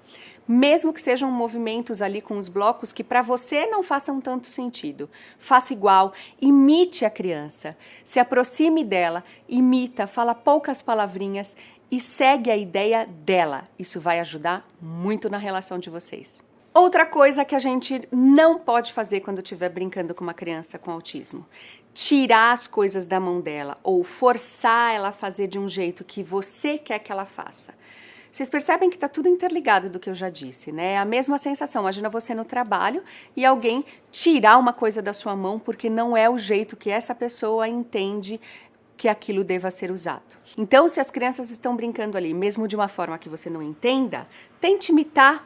Mesmo que sejam movimentos ali com os blocos que para você não façam tanto sentido. Faça igual, imite a criança, se aproxime dela, imita, fala poucas palavrinhas e segue a ideia dela. Isso vai ajudar muito na relação de vocês. Outra coisa que a gente não pode fazer quando estiver brincando com uma criança com autismo: tirar as coisas da mão dela ou forçar ela a fazer de um jeito que você quer que ela faça. Vocês percebem que está tudo interligado do que eu já disse, né? É a mesma sensação. Imagina você no trabalho e alguém tirar uma coisa da sua mão porque não é o jeito que essa pessoa entende que aquilo deva ser usado. Então, se as crianças estão brincando ali, mesmo de uma forma que você não entenda, tente imitar,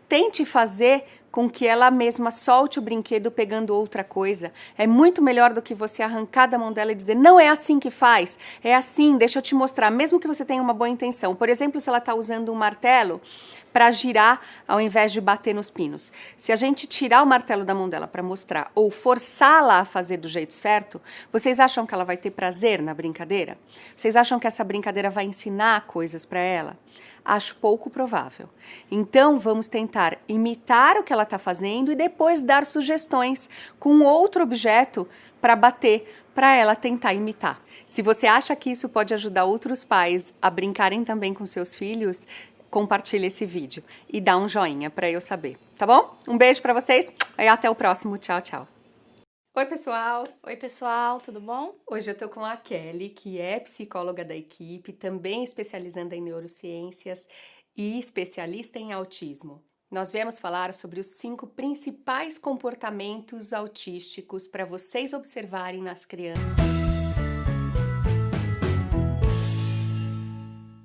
tente fazer com que ela mesma solte o brinquedo pegando outra coisa. É muito melhor do que você arrancar da mão dela e dizer, não é assim que faz, é assim, deixa eu te mostrar, mesmo que você tenha uma boa intenção. Por exemplo, se ela está usando um martelo para girar ao invés de bater nos pinos. Se a gente tirar o martelo da mão dela para mostrar ou forçá-la a fazer do jeito certo, vocês acham que ela vai ter prazer na brincadeira? Vocês acham que essa brincadeira vai ensinar coisas para ela? Acho pouco provável. Então, vamos tentar imitar o que ela está fazendo e depois dar sugestões com outro objeto para bater, para ela tentar imitar. Se você acha que isso pode ajudar outros pais a brincarem também com seus filhos, compartilhe esse vídeo e dá um joinha para eu saber, tá bom? Um beijo para vocês e até o próximo. Tchau, tchau. Oi, pessoal! Oi, pessoal, tudo bom? Hoje eu tô com a Kelly, que é psicóloga da equipe, também especializando em neurociências e especialista em autismo. Nós viemos falar sobre os 5 principais comportamentos autísticos para vocês observarem nas crianças.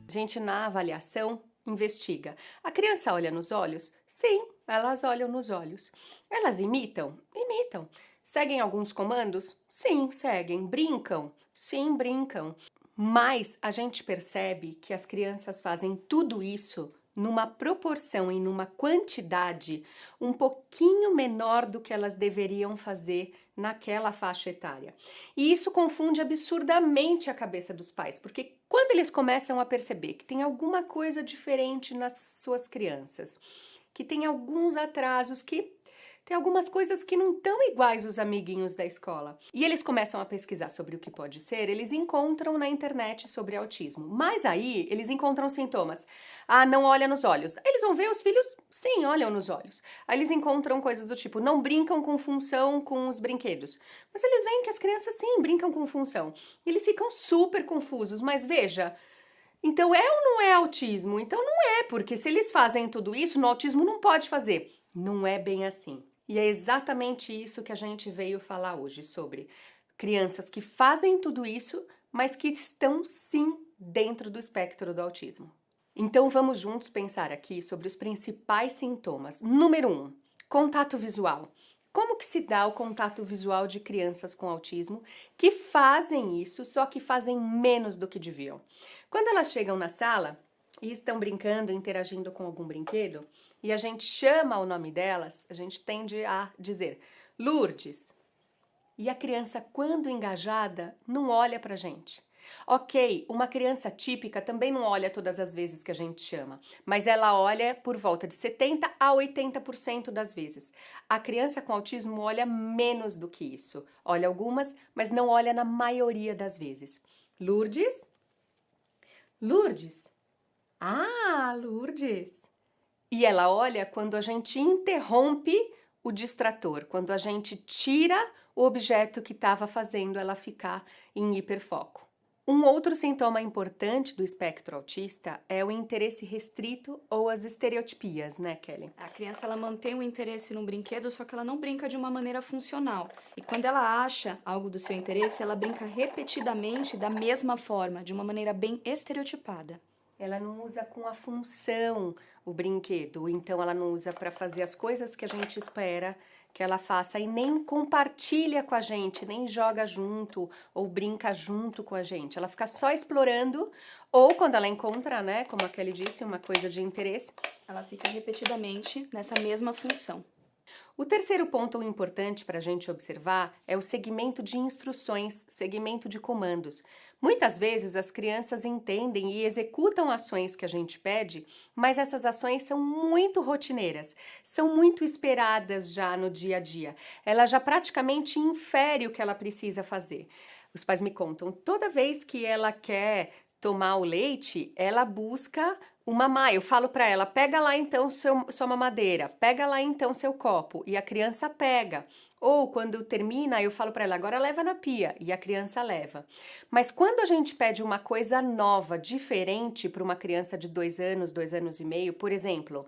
A gente, na avaliação, investiga. A criança olha nos olhos? Sim, elas olham nos olhos. Elas imitam? Imitam. Seguem alguns comandos? Sim, seguem. Brincam? Sim, brincam. Mas a gente percebe que as crianças fazem tudo isso numa proporção e numa quantidade um pouquinho menor do que elas deveriam fazer naquela faixa etária. E isso confunde absurdamente a cabeça dos pais, porque quando eles começam a perceber que tem alguma coisa diferente nas suas crianças, que tem alguns atrasos, que tem algumas coisas que não estão iguais os amiguinhos da escola. E eles começam a pesquisar sobre o que pode ser, eles encontram na internet sobre autismo. Mas aí, eles encontram sintomas. Ah, não olha nos olhos. Eles vão ver os filhos, sim, olham nos olhos. Aí eles encontram coisas do tipo, não brincam com função com os brinquedos. Mas eles veem que as crianças, sim, brincam com função. Eles ficam super confusos, mas veja... Então é ou não é autismo? Então não é, porque se eles fazem tudo isso, no autismo não pode fazer. Não é bem assim. E é exatamente isso que a gente veio falar hoje, sobre crianças que fazem tudo isso, mas que estão sim dentro do espectro do autismo. Então vamos juntos pensar aqui sobre os principais sintomas. Número 1, contato visual. Como que se dá o contato visual de crianças com autismo que fazem isso, só que fazem menos do que deviam? Quando elas chegam na sala e estão brincando, interagindo com algum brinquedo, e a gente chama o nome delas, a gente tende a dizer Lourdes. E a criança, quando engajada, não olha pra gente. Ok, uma criança típica também não olha todas as vezes que a gente chama, mas ela olha por volta de 70% a 80% das vezes. A criança com autismo olha menos do que isso. Olha algumas, mas não olha na maioria das vezes. Lourdes? Lourdes? Ah, Lourdes! E ela olha quando a gente interrompe o distrator, quando a gente tira o objeto que estava fazendo ela ficar em hiperfoco. Um outro sintoma importante do espectro autista é o interesse restrito ou as estereotipias, né, Kelly? A criança, ela mantém o interesse num brinquedo, só que ela não brinca de uma maneira funcional. E quando ela acha algo do seu interesse, ela brinca repetidamente da mesma forma, de uma maneira bem estereotipada. Ela não usa com a função o brinquedo, então ela não usa para fazer as coisas que a gente espera que ela faça e nem compartilha com a gente, nem joga junto ou brinca junto com a gente. Ela fica só explorando ou quando ela encontra, né, como a Kelly disse, uma coisa de interesse, ela fica repetidamente nessa mesma função. O terceiro ponto importante para a gente observar é o segmento de instruções, segmento de comandos. Muitas vezes as crianças entendem e executam ações que a gente pede, mas essas ações são muito rotineiras, são muito esperadas já no dia a dia. Ela já praticamente infere o que ela precisa fazer. Os pais me contam, toda vez que ela quer tomar o leite, ela busca o mamar. Eu falo para ela, pega lá então sua mamadeira, pega lá então seu copo, e a criança pega. Ou quando termina, eu falo para ela, agora leva na pia, e a criança leva. Mas quando a gente pede uma coisa nova, diferente para uma criança de 2 anos, 2 anos e meio, por exemplo,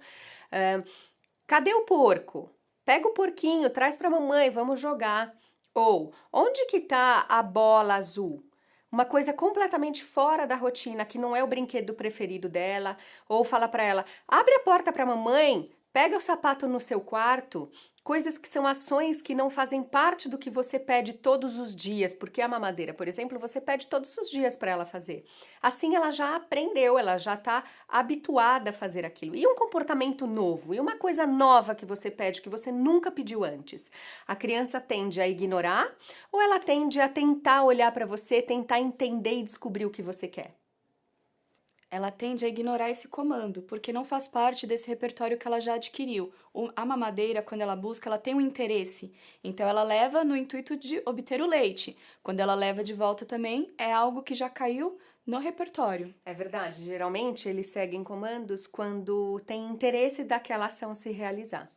cadê o porco? Pega o porquinho, traz para a mamãe, vamos jogar. Ou, onde que tá a bola azul? Uma coisa completamente fora da rotina, que não é o brinquedo preferido dela, ou fala para ela, abre a porta para a mamãe, Pega o sapato no seu quarto, coisas que são ações que não fazem parte do que você pede todos os dias, porque a mamadeira, por exemplo, você pede todos os dias para ela fazer. Assim ela já aprendeu, ela já está habituada a fazer aquilo. E um comportamento novo, e uma coisa nova que você pede, que você nunca pediu antes. A criança tende a ignorar ou ela tende a tentar olhar para você, tentar entender e descobrir o que você quer? Ela tende a ignorar esse comando, porque não faz parte desse repertório que ela já adquiriu. A mamadeira, quando ela busca, ela tem um interesse. Então, ela leva no intuito de obter o leite. Quando ela leva de volta também, é algo que já caiu no repertório. É verdade, geralmente eles seguem comandos quando tem interesse daquela ação se realizar.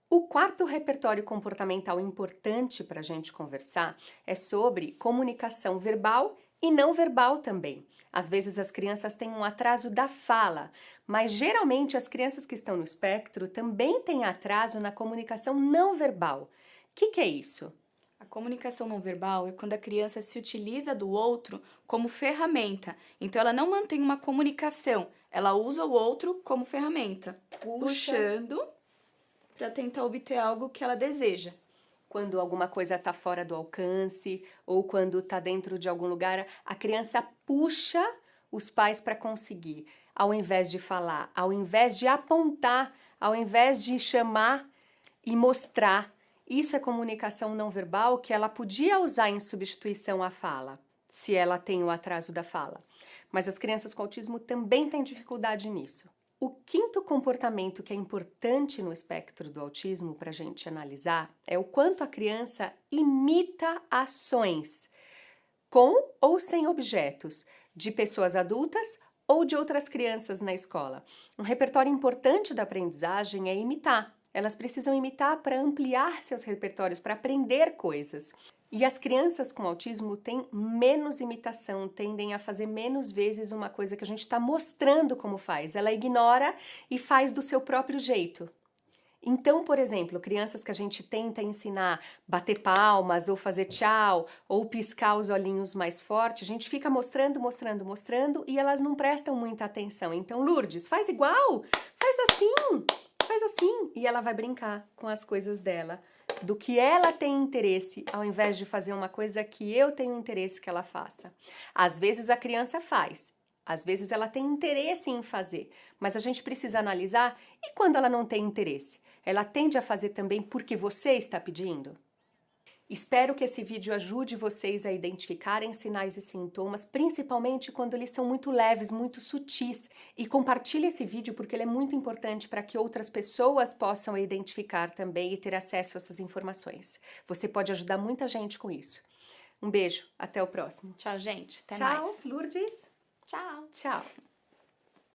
O quarto repertório comportamental importante para a gente conversar é sobre comunicação verbal e não verbal também. Às vezes as crianças têm um atraso da fala, mas geralmente as crianças que estão no espectro também têm atraso na comunicação não verbal. O que é isso? A comunicação não verbal é quando a criança se utiliza do outro como ferramenta. Então, ela não mantém uma comunicação, ela usa o outro como ferramenta, puxando para tentar obter algo que ela deseja. Quando alguma coisa está fora do alcance ou quando está dentro de algum lugar, a criança puxa os pais para conseguir, ao invés de falar, ao invés de apontar, ao invés de chamar e mostrar. Isso é comunicação não verbal que ela podia usar em substituição à fala, se ela tem o atraso da fala. Mas as crianças com autismo também têm dificuldade nisso. O quinto comportamento que é importante no espectro do autismo para a gente analisar é o quanto a criança imita ações com ou sem objetos de pessoas adultas ou de outras crianças na escola. Um repertório importante da aprendizagem é imitar. Elas precisam imitar para ampliar seus repertórios, para aprender coisas. E as crianças com autismo têm menos imitação, tendem a fazer menos vezes uma coisa que a gente está mostrando como faz. Ela ignora e faz do seu próprio jeito. Então, por exemplo, crianças que a gente tenta ensinar bater palmas, ou fazer tchau, ou piscar os olhinhos mais forte, a gente fica mostrando e elas não prestam muita atenção. Então, Lourdes, faz igual, faz assim, e ela vai brincar com as coisas dela, do que ela tem interesse, ao invés de fazer uma coisa que eu tenho interesse que ela faça. Às vezes a criança faz, às vezes ela tem interesse em fazer, mas a gente precisa analisar, e quando ela não tem interesse? Ela tende a fazer também porque você está pedindo? Espero que esse vídeo ajude vocês a identificarem sinais e sintomas, principalmente quando eles são muito leves, muito sutis. E compartilhe esse vídeo porque ele é muito importante para que outras pessoas possam identificar também e ter acesso a essas informações. Você pode ajudar muita gente com isso. Um beijo, até o próximo. Tchau, gente. Até Tchau, mais. Lourdes. Tchau. Tchau.